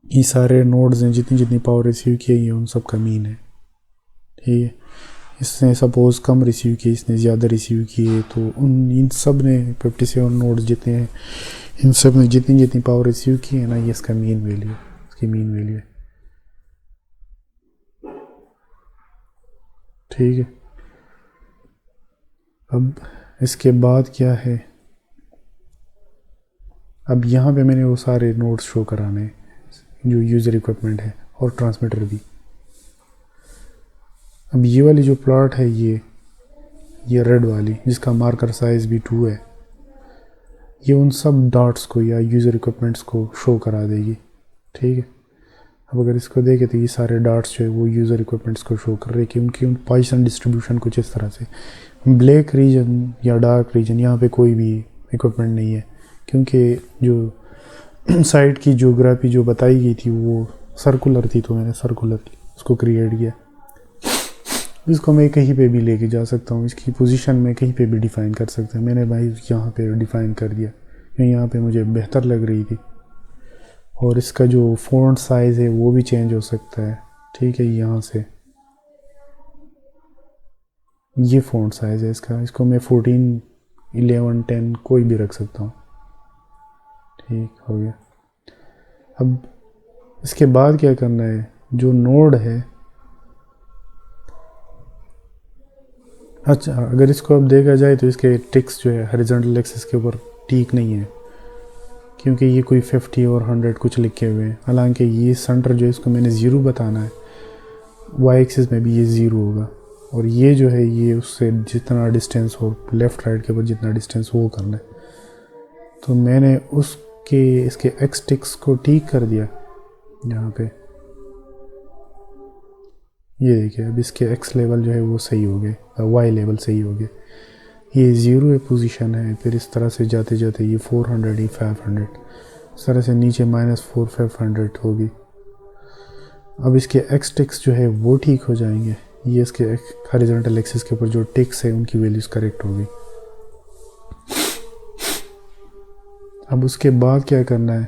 ये सारे नोड्स हैं जितनी जितनी पावर रिसीव की है ये उन सब का मीन है। ठीक है, इसने सपोज़ कम रिसीव की, इसने ज़्यादा रिसीव किए, तो इन सब ने 57 नोड्स जितने हैं इन सब ने जितनी जितनी पावर रिसीव की है ना, ये इसका मीन वैल्यू है, इसकी मीन वैल्यू है। ठीक है, अब इसके बाद क्या है, अब यहाँ पे मैंने वो सारे नोड्स शो कराने जो यूज़र इक्विपमेंट है और ट्रांसमीटर भी। अब ये वाली जो प्लॉट है ये रेड वाली जिसका मार्कर साइज़ भी 2 है, ये उन सब डॉट्स को या यूज़र इक्विपमेंट्स को शो करा देगी। ठीक है, अब अगर इसको देखें तो ये सारे डॉट्स जो है वो यूज़र इक्विपमेंट्स को शो कर रहे हैं कि उनकी पोजीशन डिस्ट्रीब्यूशन कुछ इस तरह से। ब्लैक रीजन या डार्क रीजन, यहाँ पे कोई भी इक्विपमेंट नहीं है, क्योंकि जो साइट की ज्योग्राफी जो बताई गई थी वो सर्कुलर थी, तो मैंने सर्कुलर उसको क्रिएट किया। इसको मैं कहीं पे भी लेके जा सकता हूँ, इसकी पोजीशन में कहीं पे भी डिफ़ाइन कर सकते हैं। मैंने भाई यहाँ पे डिफ़ाइन कर दिया क्योंकि यहाँ पे मुझे बेहतर लग रही थी, और इसका जो फ़ॉन्ट साइज़ है वो भी चेंज हो सकता है। ठीक है, यहाँ से ये फ़ॉन्ट साइज़ है इसको मैं 14, 11, 10 कोई भी रख सकता हूँ। ठीक हो गया। अब इसके बाद क्या करना है, जो नोड है, अच्छा अगर इसको अब देखा जाए तो इसके टिक्स जो है हॉरिजॉन्टल एक्सिस के ऊपर ठीक नहीं है, क्योंकि ये कोई 50 और 100 कुछ लिखे हुए हैं। हालांकि ये सेंटर जो है इसको मैंने 0 बताना है, वाई एक्सिस में भी ये 0 होगा, और ये जो है ये उससे जितना डिस्टेंस हो, लेफ़्ट राइट के ऊपर जितना डिस्टेंस वो करना है। तो मैंने उसके इसके एक्स टिक्स को ठीक कर दिया यहाँ पे। ये देखिए अब इसके एक्स लेवल जो है वो सही हो गए, वाई लेवल सही हो गए। ये 0 पोजीशन है, फिर इस तरह से जाते जाते ये 400, ये 500, इस तरह से नीचे -4 500 होगी। अब इसके एक्स टिक्स जो है वो ठीक हो जाएंगे। ये इसके हॉरिजॉन्टल एक्सिस के ऊपर जो टिक्स है उनकी वैल्यूज़ करेक्ट होगी। अब उसके बाद क्या करना है,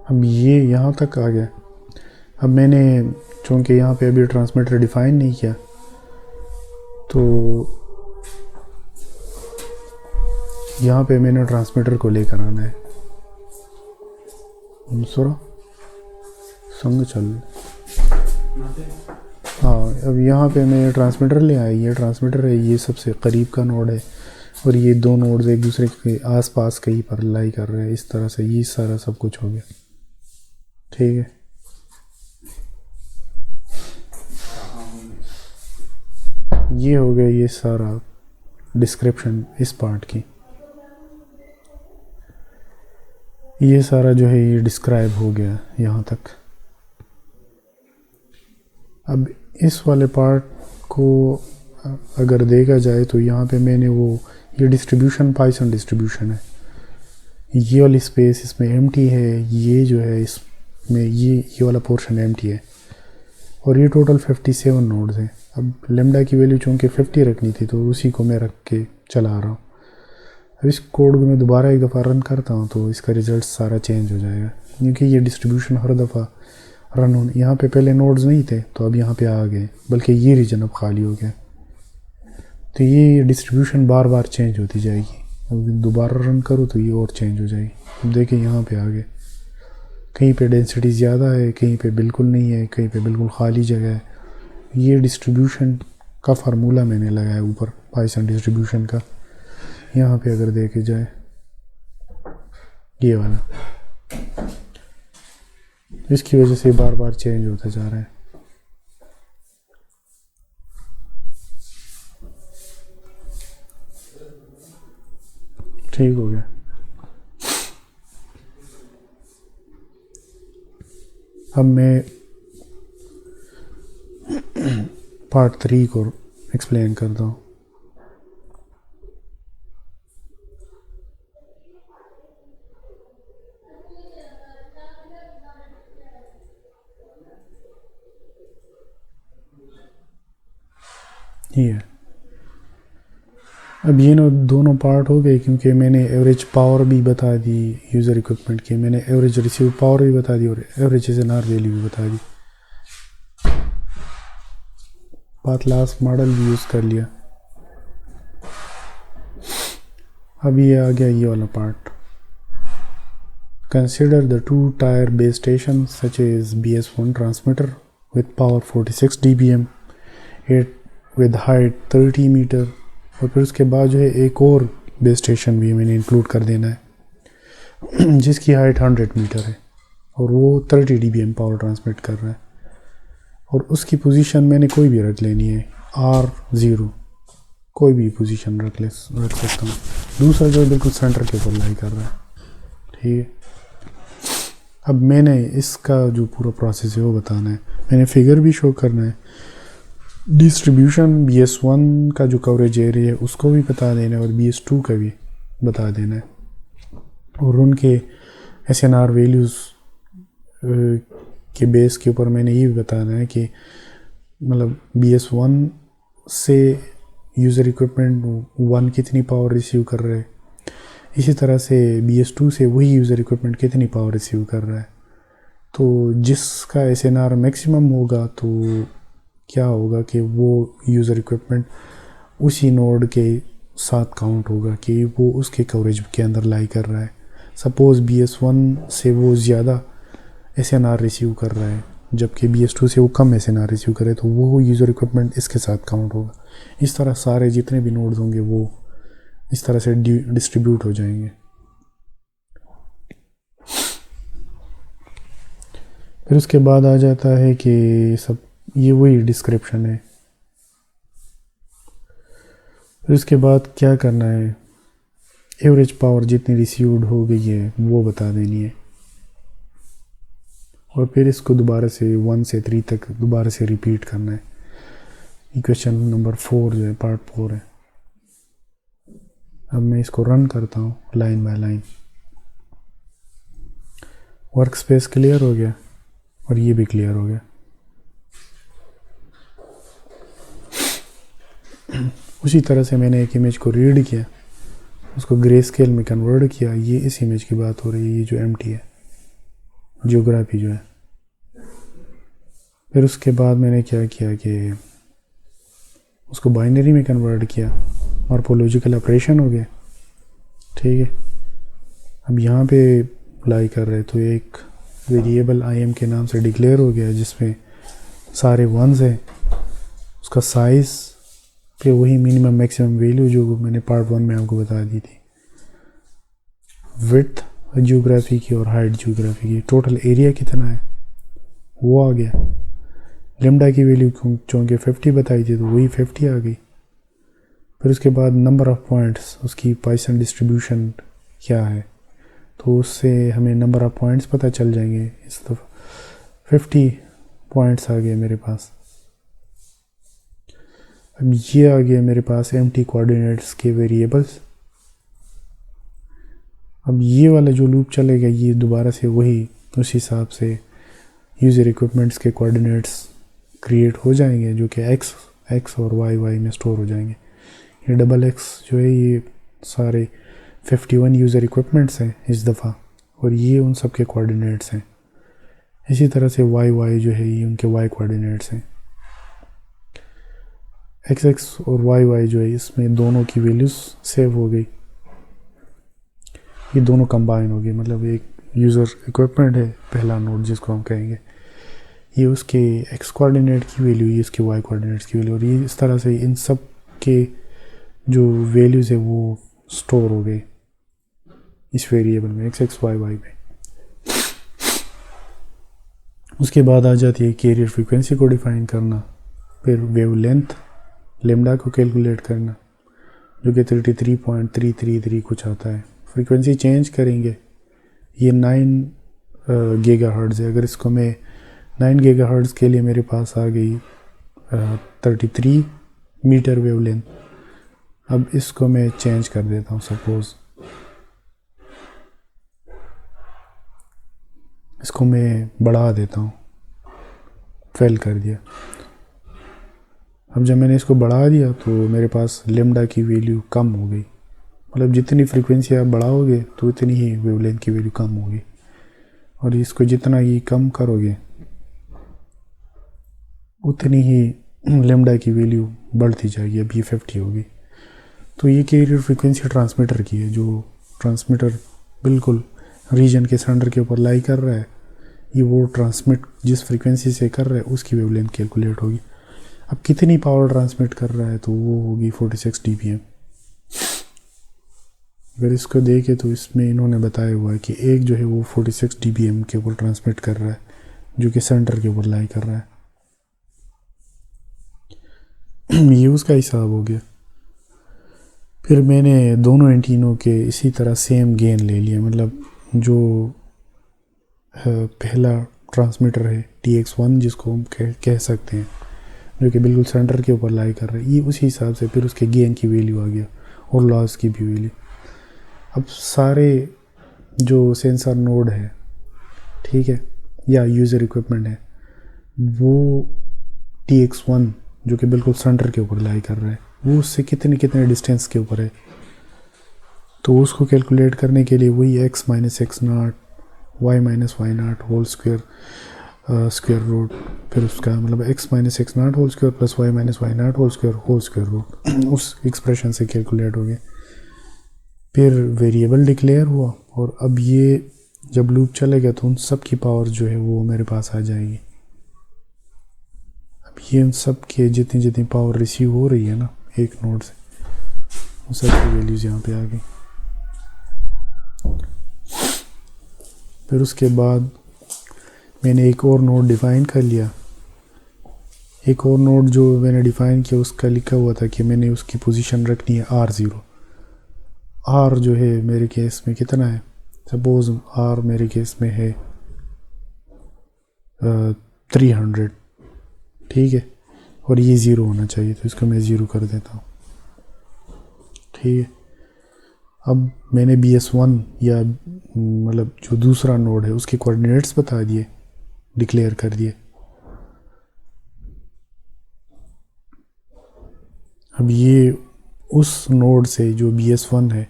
अब ये यहाँ तक आ गया। अब मैंने चूँकि यहाँ पे अभी ट्रांसमीटर डिफ़ाइन नहीं किया, तो यहाँ पे मैंने ट्रांसमीटर को लेकर आना है। संग चल, हाँ अब यहाँ पे मैं ट्रांसमीटर ले आया। ये ट्रांसमीटर है, ये सबसे करीब का नोड है और ये दो नोड्स एक दूसरे के आसपास कहीं पर लाई कर रहे हैं। इस तरह से ये सारा सब कुछ हो गया, ठीक है। ये हो गया ये सारा डिस्क्रिप्शन इस पार्ट की। ये सारा जो है ये डिस्क्राइब हो गया यहाँ तक। अब इस वाले पार्ट को अगर देखा जाए तो यहाँ पे मैंने वो ये डिस्ट्रीब्यूशन पाइथन डिस्ट्रीब्यूशन है। ये वाली स्पेस इसमें एम्प्टी है, ये जो है इसमें ये वाला पोर्शन एम्प्टी है और ये टोटल 57 नोड्स हैं। अब लेमडा की वैल्यू चूँकि 50 रखनी थी तो उसी को मैं रख के चला रहा हूँ। अब इस कोड को मैं दोबारा एक दफ़ा रन करता हूँ तो इसका रिज़ल्ट सारा चेंज हो जाएगा, क्योंकि ये डिस्ट्रीब्यूशन हर दफ़ा रन होने, यहाँ पे पहले नोड्स नहीं थे तो अब यहाँ पे आ गए, बल्कि ये रीजन अब खाली हो गया। तो ये डिस्ट्रीब्यूशन बार बार चेंज होती जाएगी। अब दोबारा रन करूँ तो ये और चेंज हो जाएगी। अब देखिए यहाँ पे आ गए, कहीं पे डेंसिटी ज़्यादा है, कहीं पे बिल्कुल नहीं है, कहीं पे बिल्कुल खाली जगह है। ये डिस्ट्रीब्यूशन का फार्मूला मैंने लगाया ऊपर पाइथन डिस्ट्रीब्यूशन का। यहाँ पे अगर देखे जाए ये वाला, इसकी वजह से बार बार चेंज होता जा रहा है। ठीक हो गया। अब मैं पार्ट 3 को एक्सप्लेन करता हूँ। ये अब ये ना दोनों पार्ट हो गए, क्योंकि मैंने एवरेज पावर भी बता दी यूज़र इक्विपमेंट की, मैंने एवरेज रिसीव पावर भी बता दी और एवरेज एसएनआर वैल्यू भी बता दी। पाथ लॉस मॉडल भी यूज़ कर लिया। अब ये आ गया ये वाला part. Consider the 2 tier base station such as BS1 transmitter with power 46 dBm with height 30 metre. और फिर उसके बाद जो है एक और बेस स्टेशन भी मैंने इंक्लूड कर देना है जिसकी हाइट 100 मीटर है और वो 30 dBm पावर ट्रांसमिट कर रहा है। और उसकी पोजीशन मैंने कोई भी रख लेनी है, R0 कोई भी पोजीशन रख सकता हूँ। दूसरा जो बिल्कुल सेंटर के ऊपर लाई कर रहा है, ठीक है। अब मैंने इसका जो पूरा प्रोसेस है वो बताना है, मैंने फिगर भी शो करना है। डिस्ट्रीब्यूशन BS1 का जो कवरेज एरिया है उसको भी बता देना है और BS2 का भी बता देना है। और उनके SNR वैल्यूज़ के बेस के ऊपर मैंने ये भी बताना है कि मतलब BS1 से यूज़र इक्विपमेंट 1 कितनी पावर रिसीव कर रहा है, इसी तरह से BS2 से वही यूज़र इक्विपमेंट कितनी पावर रिसीव कर रहा है। तो जिसका SNR मैक्सिमम होगा तो क्या होगा कि वो यूज़र इक्विपमेंट उसी नोड के साथ काउंट होगा कि वो उसके कवरेज के अंदर लाई कर रहा है। सपोज़ BS1 से वो ज़्यादा SNR रिसीव कर रहा है जबकि BS2 से वो कम SNR रिसीव करे तो वो यूज़र इक्विपमेंट इसके साथ काउंट होगा। इस तरह सारे जितने भी नोड्स होंगे वो इस तरह से डिस्ट्रीब्यूट हो जाएंगे। फिर उसके बाद आ जाता है कि सब ये वही डिस्क्रिप्शन है। फिर उसके बाद क्या करना है, एवरेज पावर जितनी रिसीव्ड हो गई है वो बता देनी है, और फिर इसको दोबारा से 1 से 3 तक दोबारा से रिपीट करना है। इक्वेशन नंबर 4 जो है पार्ट 4 है। अब मैं इसको रन करता हूँ line by line. Work space clear हो गया और ये भी क्लियर हो गया। उसी तरह से मैंने एक इमेज को रीड किया, उसको ग्रे स्केल में कन्वर्ट किया। ये इस इमेज की बात हो रही है, ये जो एम्प्टी है, जियोग्राफी जो है। फिर उसके बाद मैंने क्या किया कि उसको बाइनरी में कन्वर्ट किया, मॉर्फोलॉजिकल ऑपरेशन हो गया। ठीक है, अब यहाँ पे अप्लाई कर रहे तो एक वेरिएबल IM के नाम से डिक्लेयर हो गया जिसमें सारे वंस हैं। उसका साइज़ पे वही मिनिमम मैक्सिमम वैल्यू जो मैंने पार्ट 1 में आपको बता दी थी, विड्थ जियोग्राफी की और हाइट जियोग्राफी की। टोटल एरिया कितना है वो आ गया। लेमडा की वैल्यू चूँकि 50 बताई थी तो वही 50 आ गई। फिर उसके बाद नंबर ऑफ़ पॉइंट्स, उसकी पॉइसन डिस्ट्रीब्यूशन क्या है, तो उससे हमें नंबर ऑफ़ पॉइंट्स पता चल जाएंगे। इस दफ़ा 50 पॉइंट्स आ गए मेरे पास। अब ये आ गया मेरे पास एम्प्टी कोऑर्डिनेट्स के वेरिएबल्स। अब ये वाला जो लूप चलेगा ये दोबारा से वही उस हिसाब से यूज़र इक्विपमेंट्स के कोऑर्डिनेट्स क्रिएट हो जाएंगे जो कि x और y में स्टोर हो जाएंगे। ये डबल x जो है ये सारे 51 यूज़र इक्विपमेंट्स हैं इस दफ़ा, और ये उन सब के कोऑर्डिनेट्स हैं। इसी तरह से y जो है ये उनके y कोऑर्डिनेट्स हैं। x और y जो है इसमें दोनों की वैल्यूज़ सेव हो गई, ये दोनों कंबाइन हो गई। मतलब एक यूज़र इक्विपमेंट है पहला नोड जिसको हम कहेंगे, ये उसके x कोऑर्डिनेट की वैल्यू, ये इसके y कोऑर्डिनेट्स की वैल्यू, और ये इस तरह से इन सब के जो वैल्यूज़ है वो स्टोर हो गए इस वेरिएबल में x y में। उसके बाद आ जाती है कैरियर फ्रीक्वेंसी को डिफ़ाइन करना, फिर वेव लेंथ लेमडा को कैलकुलेट करना जो कि 33.333 कुछ आता है। फ्रीक्वेंसी चेंज करेंगे, ये 9 गीगाहर्ट्ज़ है। अगर इसको मैं 9 गीगाहर्ट्ज़ के लिए मेरे पास आ गई 33 मीटर वेवलेंथ। अब इसको मैं चेंज कर देता हूँ, सपोज़ इसको मैं बढ़ा देता हूँ, 12 कर दिया। अब जब मैंने इसको बढ़ा दिया तो मेरे पास लेमडा की वैल्यू कम हो गई। मतलब जितनी फ्रीक्वेंसी आप बढ़ाओगे तो उतनी ही वेवलेंथ की वैल्यू कम होगी, और इसको जितना ही कम करोगे उतनी ही लेमडा की वैल्यू बढ़ती जाएगी। अब ये 50 होगी। तो ये कैरियर फ्रीक्वेंसी ट्रांसमीटर की है, जो ट्रांसमीटर बिल्कुल रीजन के सेंटर के ऊपर लाई कर रहा है, ये वो ट्रांसमिट जिस फ्रीक्वेंसी से कर रहा है उसकी वेवलेंथ कैलकुलेट होगी। अब कितनी पावर ट्रांसमिट कर रहा है तो वो होगी 46 dBm। अगर इसको देखें तो इसमें इन्होंने बताया हुआ है कि एक जो है वो 46 dBm के ऊपर ट्रांसमिट कर रहा है जो कि सेंटर के ऊपर लाई कर रहा है। ये उसका हिसाब हो गया। फिर मैंने दोनों एंटीनों के इसी तरह सेम गेन ले लिया। मतलब जो पहला ट्रांसमीटर है TX1 जिसको हम कह सकते हैं, जो कि बिल्कुल सेंटर के ऊपर लाई कर रहा है, ये उसी हिसाब से फिर उसके गेन की वैल्यू आ गया और लॉस की भी वैल्यू। अब सारे जो सेंसर नोड है, ठीक है, या यूज़र इक्विपमेंट है, वो TX1 जो कि बिल्कुल सेंटर के ऊपर लाई कर रहा है, वो उससे कितने डिस्टेंस के ऊपर है। तो उसको कैलकुलेट करने के लिए वही x - x0 y - y0 whole square root, फिर उसका मतलब x - x0 whole square plus y - y0 whole square root उस एक्सप्रेशन से कैलकुलेट हो गया। फिर वेरिएबल डिक्लेयर हुआ, और अब ये जब लूप चलेगा तो उन सब की पावर जो है वो मेरे पास आ जाएगी। अब ये उन सब के जितनी पावर रिसीव हो रही है ना एक नोड से, उन सब की वैल्यूज़ यहाँ पे आ गई। फिर उसके बाद मैंने एक और नोड डिफ़ाइन कर लिया। एक और नोड जो मैंने डिफ़ाइन किया उसका लिखा हुआ था कि मैंने उसकी पोजीशन रखनी है R0। R जो है मेरे केस में कितना है, सपोज़ R मेरे केस में है 300, ठीक है, और ये 0 होना चाहिए, तो इसको मैं 0 कर देता हूँ, ठीक है। अब मैंने BS1 या मतलब जो दूसरा नोड है उसके कोऑर्डिनेट्स बता दिए, डिक्लेयर कर दिए। अब ये उस नोड से जो BS1 है,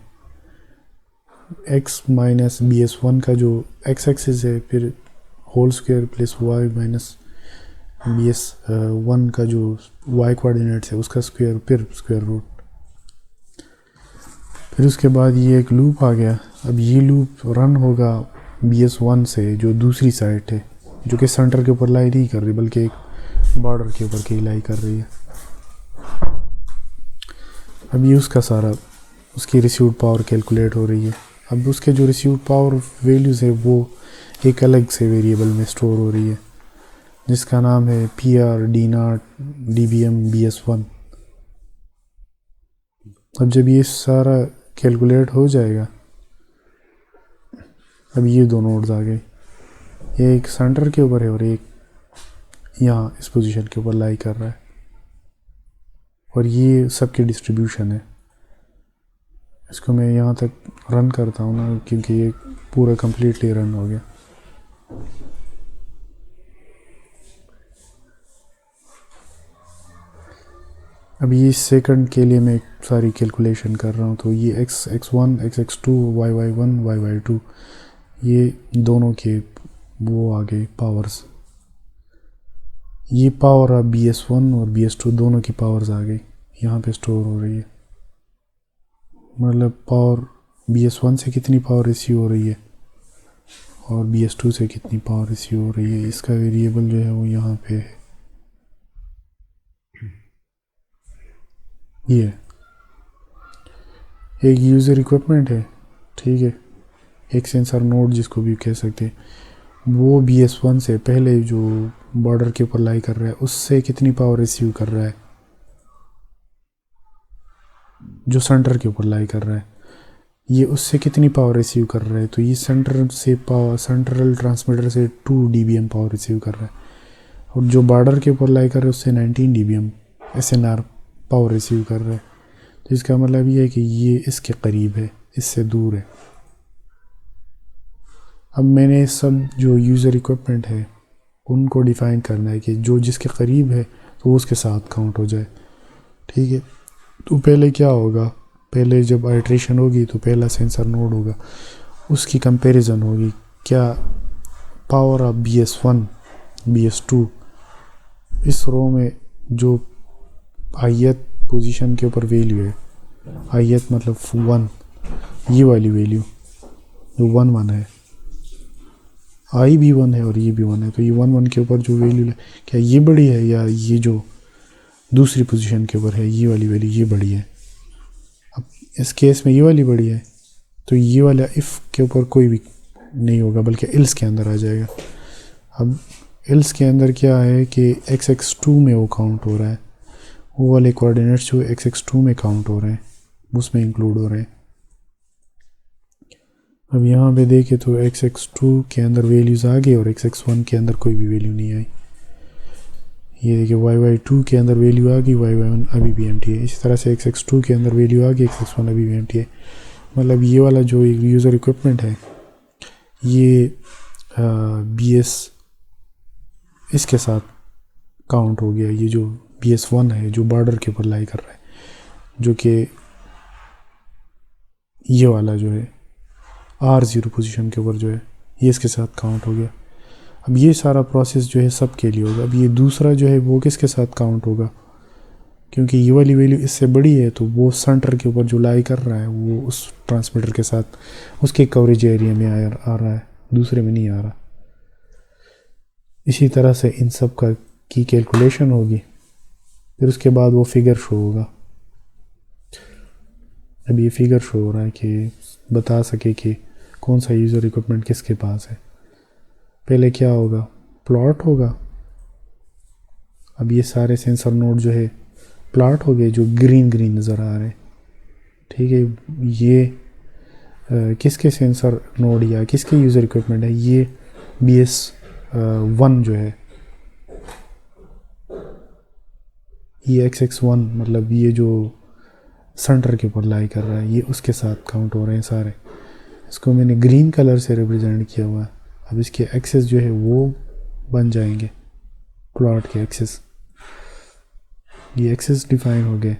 x माइनस BS1 का जो x एक्सिस है, फिर whole square plus y minus BS1 का जो y कोऑर्डिनेट्स है उसका स्क्वायर, फिर स्क्वायर रूट। फिर उसके बाद ये एक लूप आ गया। अब ये लूप रन होगा BS1 से जो दूसरी साइड है, जो कि सेंटर के ऊपर लाई नहीं कर रही बल्कि एक बॉर्डर के ऊपर की लाई कर रही है। अब ये उसका सारा, उसकी रिसीव्ड पावर कैलकुलेट हो रही है। अब उसके जो रिसीव्ड पावर वैल्यूज़ है वो एक अलग से वेरिएबल में स्टोर हो रही है जिसका नाम है PR D0 DBM BS1। अब जब ये सारा कैलकुलेट हो जाएगा, अब ये दो नोड्स आ गए, ये एक सेंटर के ऊपर है और एक यहाँ इस पोजीशन के ऊपर लाई कर रहा है, और ये सबकी डिस्ट्रीब्यूशन है। इसको मैं यहाँ तक रन करता हूँ ना, क्योंकि ये पूरा कम्प्लीटली रन हो गया। अब ये सेकंड के लिए मैं सारी कैलकुलेशन कर रहा हूँ, तो ये x1 x2 y1 y2 ये दोनों के वो आ गए पावर्स। ये पावर अब BS1 और BS2 दोनों की पावर्स आ गई, यहाँ पे स्टोर हो रही है। मतलब पावर BS1 से कितनी पावर रिसीव हो रही है और BS2 से कितनी पावर रिसीव हो रही है, इसका वेरिएबल जो है वो यहाँ पे है। ये एक यूज़र इक्विपमेंट है, ठीक है, एक सेंसर नोड जिसको भी कह सकते हैं, वो BS1 से पहले जो बॉर्डर के ऊपर लाई कर रहा है उससे कितनी पावर रिसीव कर रहा है, जो सेंटर के ऊपर लाई कर रहा है ये उससे कितनी पावर रिसीव कर रहा है। तो ये सेंटर से पावर, सेंट्रल ट्रांसमीटर से 2 dBm पावर रिसीव कर रहा है, और जो बॉर्डर के ऊपर लाई कर रहा है उससे 19 dBm SNR पावर रिसीव कर रहा है। तो इसका मतलब ये है कि ये इसके करीब है, इससे दूर है। अब मैंने सब जो यूज़र इक्विपमेंट है उनको डिफ़ाइन करना है कि जो जिसके करीब है तो वो उसके साथ काउंट हो जाए, ठीक है। तो पहले क्या होगा, पहले जब आइट्रेशन होगी तो पहला सेंसर नोड होगा, उसकी कंपैरिजन होगी, क्या पावर ऑफ BS1 BS2 इस रो में जो आयत पोजीशन के ऊपर वैल्यू है, आयत मतलब 1, ये वाली वैल्यू जो 1 1 है, आई भी 1 है और ये भी 1 है, तो ये 1 1 के ऊपर जो वैल्यू है क्या ये बड़ी है या ये जो दूसरी पोजीशन के ऊपर है ये वाली वैल्यू ये बड़ी है। अब इस केस में ये वाली बड़ी है तो ये वाला इफ़ के ऊपर कोई भी नहीं होगा बल्कि एल्स के अंदर आ जाएगा। अब एल्स के अंदर क्या है कि x2 में वो काउंट हो रहा है, वो वाले कोऑर्डिनेट्स जो x2 में काउंट हो रहे हैं उसमें इंक्लूड हो रहे हैं। अब यहाँ पे देखें तो x2 के अंदर वैल्यूज़ आ गई और x1 के अंदर कोई भी वैल्यू नहीं आई। ये देखिए y2 के अंदर वैल्यू आ गई, y1 अभी भी एम्प्टी है। इसी तरह से x2 के अंदर वैल्यू आ गई, x1 अभी भी एम्प्टी है। मतलब ये वाला जो यूज़र इक्विपमेंट है ये BS इसके साथ काउंट हो गया। ये जो BS1 है जो बॉर्डर के ऊपर लाई कर रहा है, जो कि ये वाला जो है R0 पोजीशन के ऊपर जो है ये इसके साथ काउंट हो गया। अब ये सारा प्रोसेस जो है सब के लिए होगा। अब ये दूसरा जो है वो किसके साथ काउंट होगा, क्योंकि ये वाली वैल्यू इससे बड़ी है तो वो सेंटर के ऊपर जो लाई कर रहा है वो उस ट्रांसमीटर के साथ उसके कवरेज एरिया में आ रहा है, दूसरे में नहीं आ रहा। इसी तरह से इन सब का की कैलकुलेशन होगी, फिर उसके बाद वो फिगर शो होगा। अब ये फिगर शो हो रहा है कि बता सके कि कौन सा यूज़र इक्विपमेंट किसके पास है। पहले क्या होगा, प्लॉट होगा। अब ये सारे सेंसर नोड जो है प्लॉट हो गए, जो ग्रीन ग्रीन नज़र आ रहे हैं। ठीक है, ये किसके सेंसर नोड या किसके यूज़र इक्विपमेंट है? ये BS1 जो है, ये XX1 मतलब ये जो सेंटर के ऊपर लाई कर रहा है, ये उसके साथ काउंट हो रहे हैं सारे। इसको मैंने ग्रीन कलर से रिप्रेजेंट किया हुआ है। अब इसके एक्सेस जो है वो बन जाएंगे प्लॉट के एक्सेस। ये एक्सेस डिफाइन हो गए।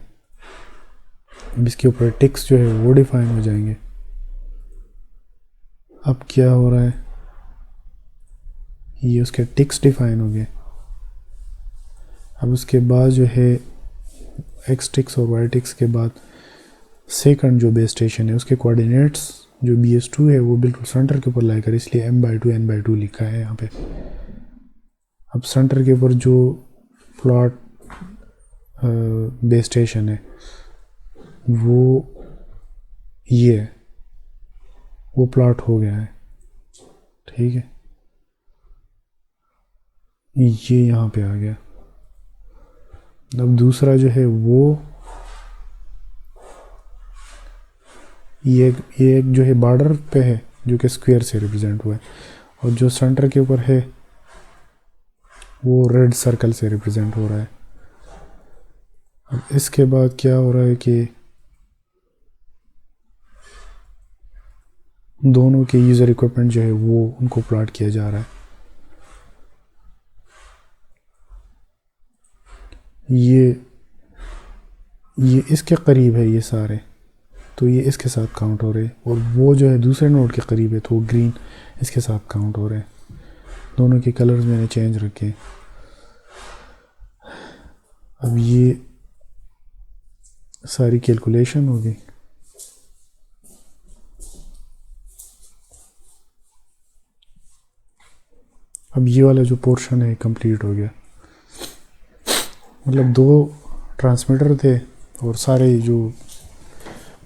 अब इसके ऊपर टिक्स जो है वो डिफाइन हो जाएंगे। अब क्या हो रहा है, ये उसके टिक्स डिफाइन हो गए। अब उसके बाद जो है एक्स टिक्स और वाई टिक्स के बाद सेकंड जो बेस स्टेशन है उसके कोऑर्डिनेट्स जो BS2 है वो बिल्कुल सेंटर के ऊपर लाई कर, इसलिए M/2 N/2 लिखा है यहाँ पे। अब सेंटर के ऊपर जो प्लॉट बेस स्टेशन है वो ये है, वो प्लॉट हो गया है। ठीक है, ये यहाँ पे आ गया। अब दूसरा जो है वो ये एक जो है बॉर्डर पे है जो कि स्क्वायर से रिप्रेजेंट हुआ है, और जो सेंटर के ऊपर है वो रेड सर्कल से रिप्रेजेंट हो रहा है। अब इसके बाद क्या हो रहा है कि दोनों के यूज़र इक्विपमेंट जो है वो उनको प्लॉट किया जा रहा है। ये इसके करीब है ये सारे, तो ये इसके साथ काउंट हो रहे हैं, और वो जो है दूसरे नोड के करीब है तो वो ग्रीन इसके साथ काउंट हो रहे हैं। दोनों के कलर्स मैंने चेंज रखे। अब ये सारी कैलकुलेशन हो गई। अब ये वाला जो पोर्शन है कंप्लीट हो गया। मतलब 2 ट्रांसमीटर थे और सारे जो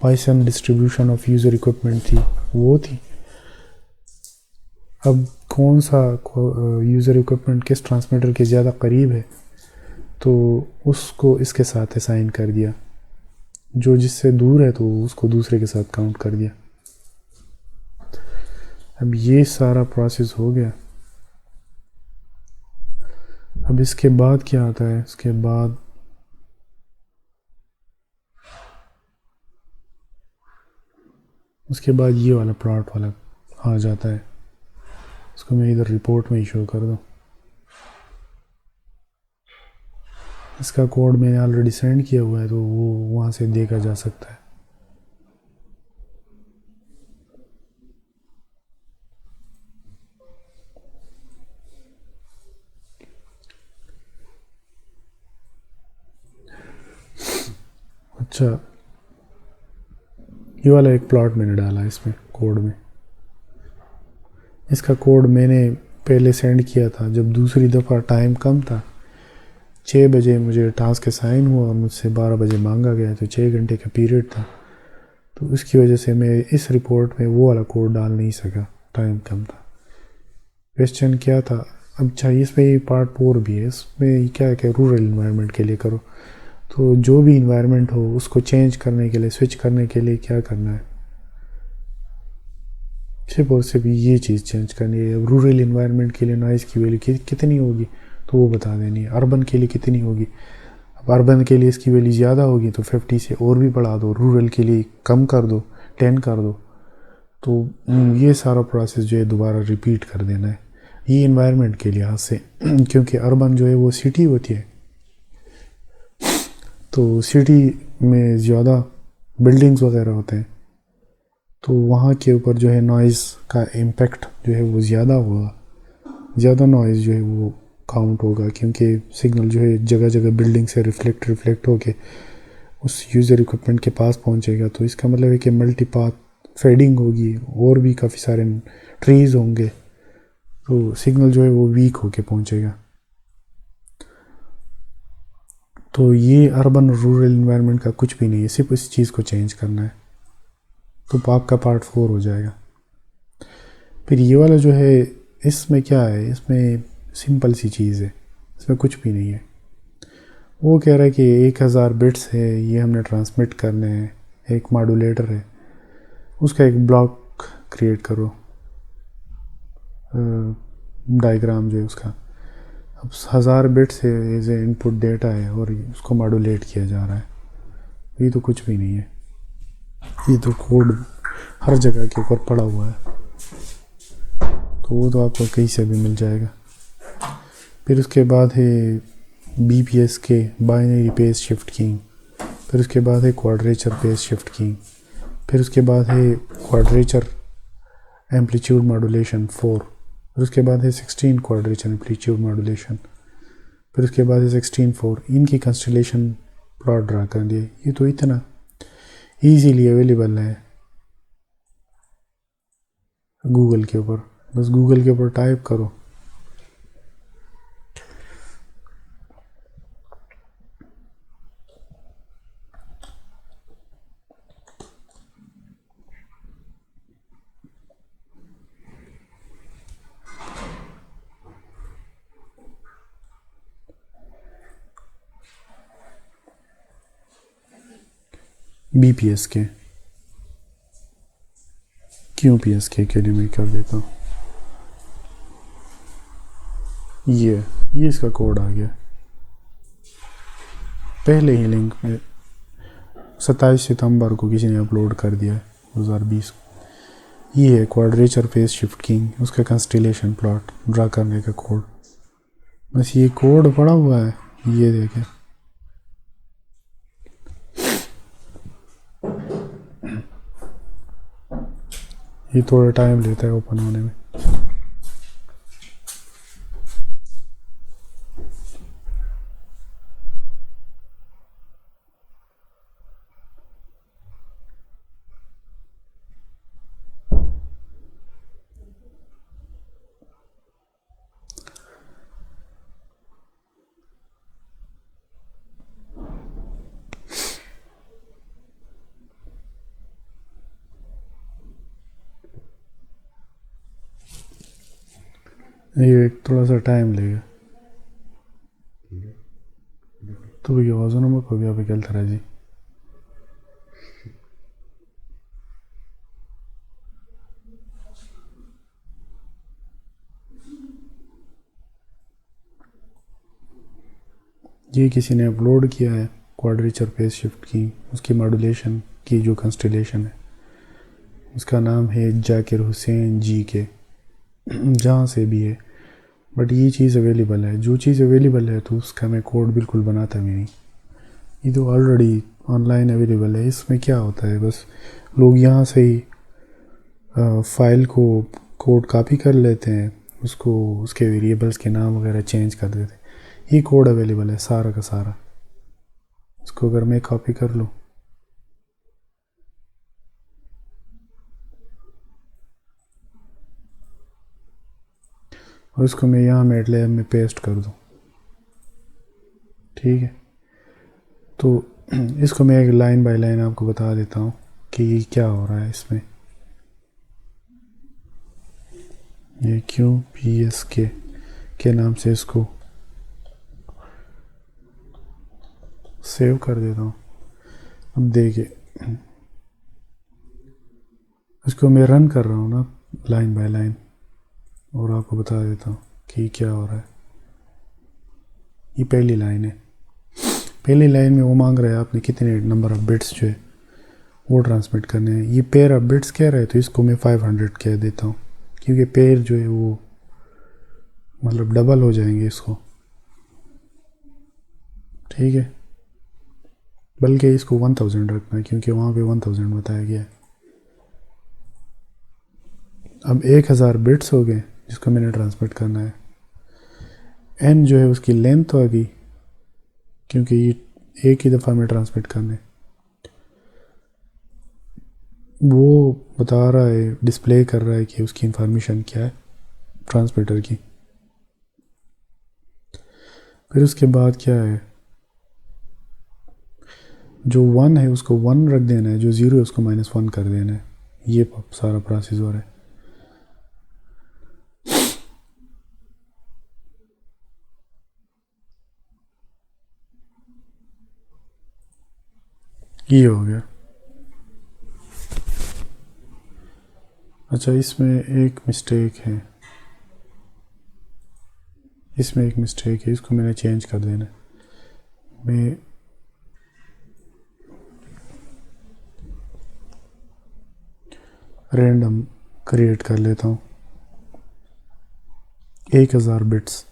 Python distribution of user equipment थी वो थी। अब कौन सा यूज़र इक्विपमेंट किस ट्रांसमीटर के ज़्यादा करीब है तो उसको इसके साथ असाइन कर दिया, जो जिससे दूर है तो उसको दूसरे के साथ काउंट कर दिया। अब ये सारा प्रोसेस हो गया। अब इसके बाद क्या आता है, इसके बाद उसके बाद ये वाला प्लॉट वाला आ जाता है। इसको मैं इधर रिपोर्ट में ही शो कर दूँ। इसका कोड मैंने ऑलरेडी सेंड किया हुआ है तो वो वहाँ से देखा जा सकता है। अच्छा, ये वाला एक प्लॉट मैंने डाला इसमें कोड में। इसका कोड मैंने पहले सेंड किया था जब दूसरी दफ़ा टाइम कम था। 6 बजे मुझे टास्क असाइन हुआ और मुझसे 12 बजे मांगा गया, तो 6 घंटे का पीरियड था, तो उसकी वजह से मैं इस रिपोर्ट में वो वाला कोड डाल नहीं सका, टाइम कम था। क्वेश्चन क्या था, अच्छा इसमें पार्ट 4 भी है। इसमें क्या है कि रूरल इन्वायरमेंट के लिए करो, तो जो भी इन्वायरमेंट हो उसको चेंज करने के लिए, स्विच करने के लिए क्या करना है, सिर्फ और सिर्फ ये चीज़ चेंज करनी है। रूरल इन्वायरमेंट के लिए नॉइज़ की वैल्यू कितनी होगी तो वो बता देनी है। अर्बन के लिए कितनी होगी, अब अर्बन के लिए इसकी वैल्यू ज़्यादा होगी तो 50 से और भी बढ़ा दो, रूरल के लिए कम कर दो, 10 कर दो। तो ये सारा प्रोसेस जो है दोबारा रिपीट कर देना है, ये इन्वायरमेंट के लिहाज से क्योंकि अर्बन जो है वो सिटी होती है, तो सिटी में ज़्यादा बिल्डिंग्स वगैरह होते हैं, तो वहाँ के ऊपर जो है नॉइज़ का इम्पेक्ट जो है वो ज़्यादा होगा, ज़्यादा नॉइज़ जो है वो काउंट होगा, क्योंकि सिग्नल जो है जगह जगह बिल्डिंग से रिफ्लेक्ट होके उस यूज़र इक्विपमेंट के पास पहुँचेगा। तो इसका मतलब है कि मल्टीपाथ फेडिंग होगी और भी काफ़ी सारे ट्रीज़ होंगे, तो सिग्नल जो है वो वीक होके पहुँचेगा। तो ये अर्बन रूरल इन्वायरमेंट का कुछ भी नहीं है, सिर्फ इस चीज़ को चेंज करना है, तो आपका पार्ट 4 हो जाएगा। फिर ये वाला जो है इसमें क्या है, इसमें सिंपल सी चीज़ है, इसमें कुछ भी नहीं है। वो कह रहा है कि 1000 बिट्स है, ये हमने ट्रांसमिट करने हैं, एक मॉड्यूलेटर है, उसका एक ब्लॉक क्रिएट करो, डायग्राम जो है उसका। अब 1000 बिट्स है, एज ए इनपुट डेटा है और उसको मॉड्यूलेट किया जा रहा है। ये तो कुछ भी नहीं है, ये तो कोड हर जगह के ऊपर पड़ा हुआ है, तो वो तो आपको कहीं से भी मिल जाएगा। फिर उसके बाद है BPSK, binary page shift keying. फिर उसके बाद है क्वाड्रेचर पेज शिफ्ट कीइंग। फिर उसके बाद है क्वाड्रेचर एम्पलीट्यूड मॉड्यूलेशन 4। फिर उसके बाद है 16 क्वाड्रेचर एम्पलीट्यूड मॉड्यूलेशन। फिर उसके बाद है 16/4। इनकी कंस्टलेशन प्लॉट ड्रा कर दिए। ये तो इतना ईजीली अवेलेबल है गूगल के ऊपर, बस गूगल के ऊपर टाइप करो। BPSK, QPSK के लिए मैं कर देता हूँ। ये इसका कोड आ गया पहले ही लिंक में, 27 सितंबर को किसी ने अपलोड कर दिया है 2020। ये है क्वाड्रेचर पेज शिफ्ट कीइंग, उसका कंस्टेलेशन प्लॉट ड्रा करने का कोड। बस ये कोड पड़ा हुआ है, ये देखें। ये थोड़ा टाइम लेता है ओपन होने में। ये थोड़ा सा टाइम लेगा। तो भैया आवाज़ों नंबर को भी आप क्या था जी। ये किसी ने अपलोड किया है क्वाड्रेचर पेज शिफ्ट की, उसकी मॉड्यूलेशन की जो कंस्टेलेशन है, उसका नाम है जाकिर हुसैन जी के, जहाँ से भी है। बट ये चीज़ अवेलेबल है, जो चीज़ अवेलेबल है तो उसका मैं कोड बिल्कुल बनाता भी नहीं। ये तो ऑलरेडी ऑनलाइन अवेलेबल है। इसमें क्या होता है, बस लोग यहाँ से ही फाइल को कोड कॉपी कर लेते हैं, उसको उसके वेरिएबल्स के नाम वगैरह चेंज कर देते हैं। ये कोड अवेलेबल है सारा का सारा। इसको अगर मैं कॉपी कर लूँ और इसको मैं यहाँ मैटलैब में पेस्ट कर दूँ, ठीक है। तो इसको मैं एक लाइन बाय लाइन आपको बता देता हूँ कि ये क्या हो रहा है इसमें। ये QPSK के नाम से इसको सेव कर देता हूँ। अब देखिए, इसको मैं रन कर रहा हूँ ना लाइन बाय लाइन, और आपको बता देता हूँ कि क्या हो रहा है। ये पहली लाइन है। पहली लाइन में वो मांग रहा है आपने कितने नंबर ऑफ बिट्स जो है वो ट्रांसमिट करने हैं। ये पेयर ऑफ बिट्स कह रहा है, तो इसको मैं 500 कह देता हूँ, क्योंकि पेयर जो है वो मतलब डबल हो जाएंगे इसको, ठीक है। बल्कि इसको 1000 रखना है, क्योंकि वहाँ पे 1000 बताया गया है। अब 1000 बिट्स हो गए जिसको मैंने ट्रांसमिट करना है। n जो है उसकी लेंथ आ गई, क्योंकि ये एक ही दफ़ा में ट्रांसमिट करने। वो बता रहा है, डिस्प्ले कर रहा है कि उसकी इंफॉर्मेशन क्या है ट्रांसमीटर की। फिर उसके बाद क्या है, जो 1 है उसको 1 रख देना है, जो 0 है उसको -1 कर देना है। ये सारा प्रोसेस हो रहा है। ये हो गया। अच्छा, इसमें एक मिस्टेक है, इसको मैंने चेंज कर देना। मैं रैंडम क्रिएट कर लेता हूँ 1000 बिट्स,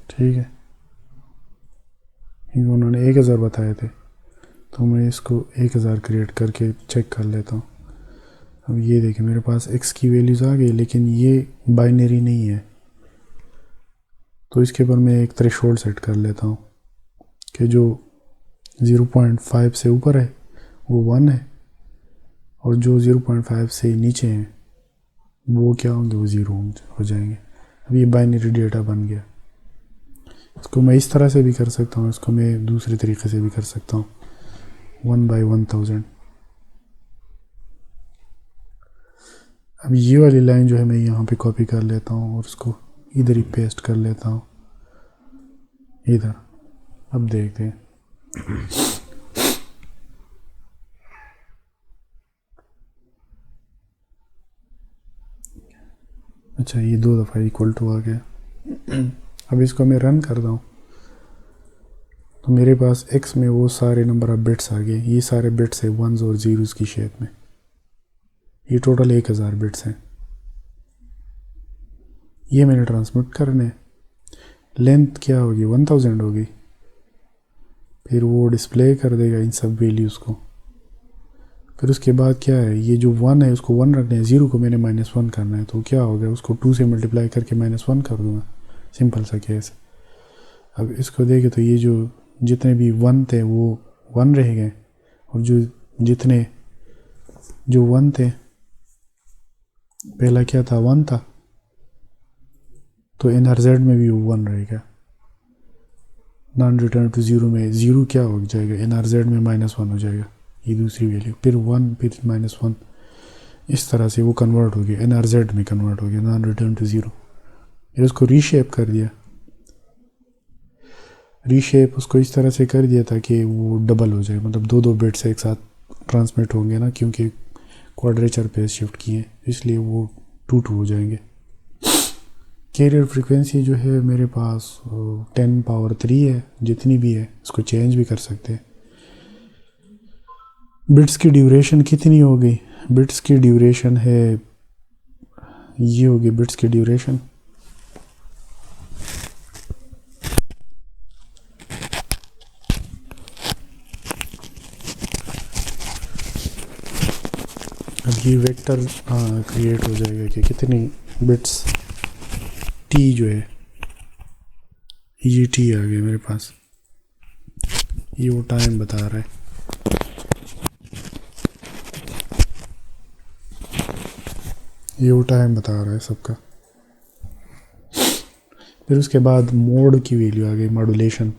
ठीक है। ये उन्होंने 1000 बताए थे, तो मैं इसको 1000 क्रिएट करके चेक कर लेता हूँ। अब ये देखिए मेरे पास x की वैल्यूज़ आ गई, लेकिन ये बाइनरी नहीं है। तो इसके ऊपर मैं एक थ्रेशोल्ड सेट कर लेता हूँ कि जो 0.5 से ऊपर है वो 1 है, और जो 0.5 से नीचे हैं वो क्या होंगे, वो 0 हो जाएंगे। अब ये बाइनरी डेटा बन गया। इसको मैं इस तरह से भी कर सकता हूँ, इसको मैं दूसरे तरीके से भी कर सकता हूँ, 1/1000। अब ये वाली लाइन जो है मैं यहाँ पे कॉपी कर लेता हूँ और उसको इधर ही पेस्ट कर लेता हूँ इधर। अब देखते हैं। अच्छा, ये 2 दफ़ा इक्वल टू आ गया। अब इसको मैं रन करता हूँ तो मेरे पास x में वो सारे नंबर ऑफ बिट्स आ गए। ये सारे बिट्स है 1s और 0s की शेप में। ये टोटल 1000 बिट्स हैं। ये मैंने ट्रांसमिट करने, लेंथ क्या होगी, 1000 होगी। फिर वो डिस्प्ले कर देगा इन सब वैल्यूज़ को। फिर उसके बाद क्या है, ये जो 1 है उसको 1 रखना है, 0 को मैंने -1 करना है। तो क्या होगा, उसको 2 से मल्टीप्लाई करके -1 कर दूँगा। सिंपल सा केस। अब इसको देखें तो ये जो जितने भी 1 थे वो 1 रह गए, और जितने 1 थे, पहला क्या था, 1 था, तो NRZ में भी वो 1 रहेगा। नॉन रिटर्न टू 0 में 0 क्या हो जाएगा, NRZ में -1 हो जाएगा, ये दूसरी वैल्यू, फिर 1, फिर -1। इस तरह से वो कन्वर्ट हो गया, NRZ में कन्वर्ट हो गया, नॉन रिटर्न टू 0। फिर उसको रीशेप कर दिया। रीशेप उसको इस तरह से कर दिया ताकि वो डबल हो जाए, मतलब 2 बिट्स एक साथ ट्रांसमिट होंगे ना, क्योंकि क्वाड्रेचर पे शिफ्ट किए, इसलिए वो 2 हो जाएंगे। कैरियर फ्रीक्वेंसी जो है मेरे पास 10⁻³ है, जितनी भी है इसको चेंज भी कर सकते हैं। बिट्स की ड्यूरेशन कितनी हो गई, बिट्स की ड्यूरेशन है, ये होगी बिट्स की ड्यूरेशन। अब ये वेक्टर क्रिएट हो जाएगा कि कितनी बिट्स, टी जो है, ये टी आ गया मेरे पास, ये वो टाइम बता रहा है। ये वो टाइम बता रहा है सबका। फिर उसके बाद मोड की वैल्यू आ गई, मॉड्यूलेशन,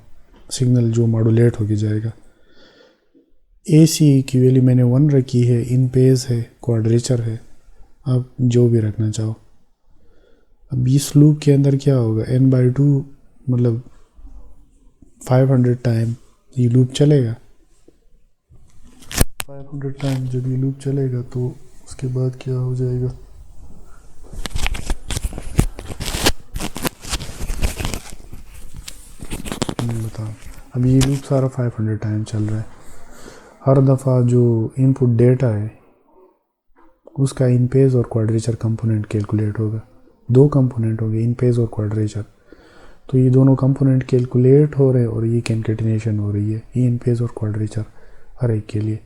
सिग्नल जो मॉड्यूलेट होके जाएगा। AC की वैल्यू मैंने 1 रखी है, इन पेज है, क्वाड्रेचर है, आप जो भी रखना चाहो। अब इस लूप के अंदर क्या होगा, n/2 मतलब 500 टाइम ये लूप चलेगा। 500 टाइम जब ये लूप चलेगा तो उसके बाद क्या हो जाएगा, बताओ। अब ये लूप सारा 500 टाइम चल रहा है। हर दफ़ा जो इनपुट डेटा है उसका इन पेज और क्वाड्रेचर कंपोनेंट कैलकुलेट होगा। 2 कंपोनेंट हो गए, इन पेज और क्वाड्रेचर। तो ये दोनों कंपोनेंट कैलकुलेट हो रहे हैं और ये कंकैटिनेशन हो रही है, ये इन पेज और क्वाड्रेचर हर एक के लिए।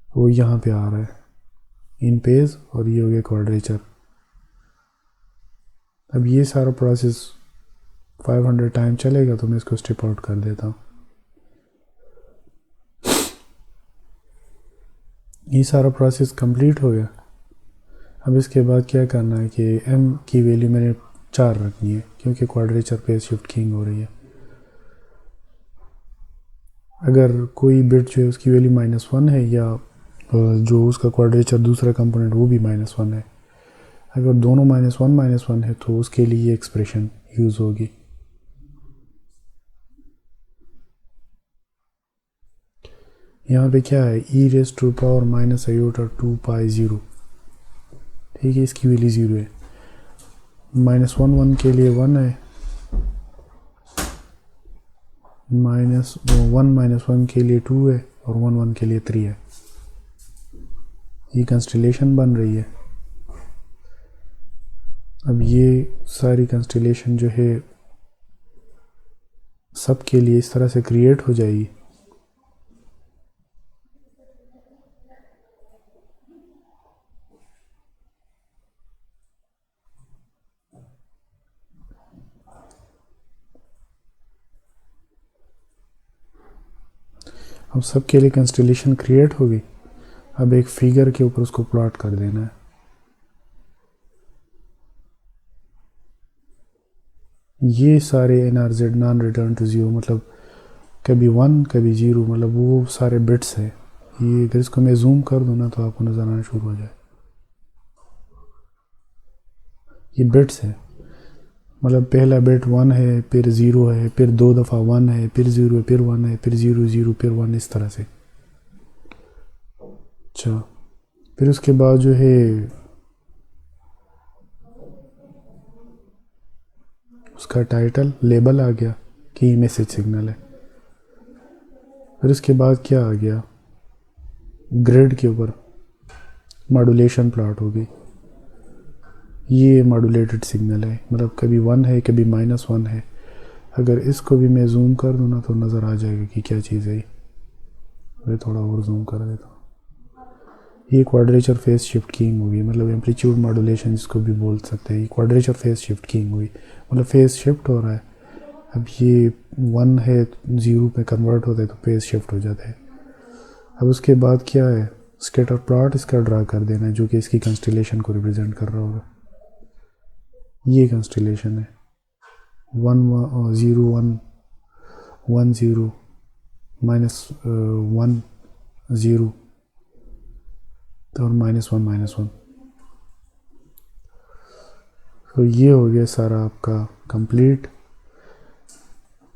वो यहाँ पे आ रहा है इन पेज और ये हो गया क्वाड्रेचर। अब ये सारा प्रोसेस 500 टाइम चलेगा, तो मैं इसको स्ट्रिप आउट कर देता हूँ। ये सारा प्रोसेस कंप्लीट हो गया। अब इसके बाद क्या करना है कि m की वैल्यू मैंने 4 रखनी है, क्योंकि क्वाड्रेचर पे शिफ्ट कीइंग हो रही है। अगर कोई बिट जो है उसकी वैल्यू -1 है, या जो उसका क्वाड्रेचर दूसरा कंपोनेंट वो भी -1 है, अगर दोनों -1 है तो उसके लिए ये एक्सप्रेशन यूज़ होगी। यहाँ पे क्या है, e raise to power minus iota 2 pi 0, ठीक है, इसकी वैल्यू 0 है। -1 के लिए 1 है, -1 के लिए 2 है, और 1 के लिए 3 है। ये कंस्टलेशन बन रही है। अब ये सारी कंस्टलेशन जो है सब के लिए इस तरह से क्रिएट हो जाएगी। अब सब के लिए कंस्टलेशन क्रिएट होगी। अब एक फिगर के ऊपर उसको प्लॉट कर देना है। ये सारे NRZ नॉन रिटर्न टू 0, मतलब कभी 1 कभी 0, मतलब वो सारे बिट्स है। ये अगर इसको मैं जूम कर दूँ ना तो आपको नज़र आना शुरू हो जाए। ये बिट्स है, मतलब पहला बिट 1 है, फिर 0 है, फिर 2 दफ़ा 1 है, फिर 0 है, फिर 1 है, फिर 0 0 फिर 1, इस तरह से। अच्छा, फिर उसके बाद जो है उसका टाइटल लेबल आ गया कि मैसेज सिग्नल है। फिर उसके बाद क्या आ गया, ग्रिड के ऊपर मॉड्यूलेशन प्लॉट हो गई। ये मॉड्यूलेटेड सिग्नल है, मतलब कभी 1 है कभी -1 है। अगर इसको भी मैं जूम कर दूँ ना तो नज़र आ जाएगा कि क्या चीज़ है। मैं थोड़ा और जूम कर देता हूँ। ये क्वाड्रेचर फेज शिफ्ट कीइंग होगी, मतलब एम्पलीट्यूड मॉड्यूलेशन जिसको भी बोल सकते हैं। ये क्वाड्रेचर फेज शिफ्ट कीइंग हुई, मतलब फेज शिफ्ट हो रहा है। अब ये 1 है 0 पे कन्वर्ट होता है तो फेज शिफ्ट हो जाता है। अब उसके बाद क्या है, स्कैटर प्लॉट इसका ड्रा कर देना है जो कि इसकी कंस्टलेशन को रिप्रेजेंट कर रहा होगा। ये कंस्टलेशन है 1 0 1 1 0 -1 0 और -1 तो ये हो गया सारा आपका कंप्लीट।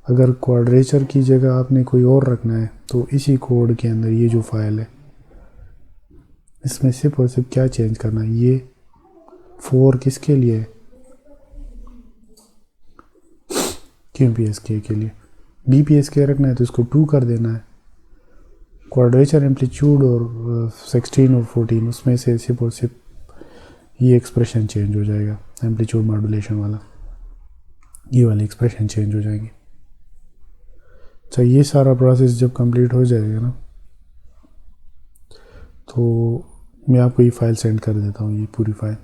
अगर क्वाड्रेचर की जगह आपने कोई और रखना है तो इसी कोड के अंदर ये जो फाइल है इसमें सिर्फ और सिर्फ क्या चेंज करना है, ये 4 किसके लिए, QPSK के लिए। BPSK रखना है तो इसको 2 कर देना है। क्वाड्रेचर एम्पलीट्यूड और 16 और 14 उसमें से सिर्फ और सिर्फ ये एक्सप्रेशन चेंज हो जाएगा, एम्पलीट्यूड मॉड्यूलेशन वाला, ये वाली एक्सप्रेशन चेंज हो जाएगी। अच्छा, ये सारा प्रोसेस जब कंप्लीट हो जाएगा ना तो मैं आपको ये फाइल सेंड कर देता हूँ, ये पूरी फाइल।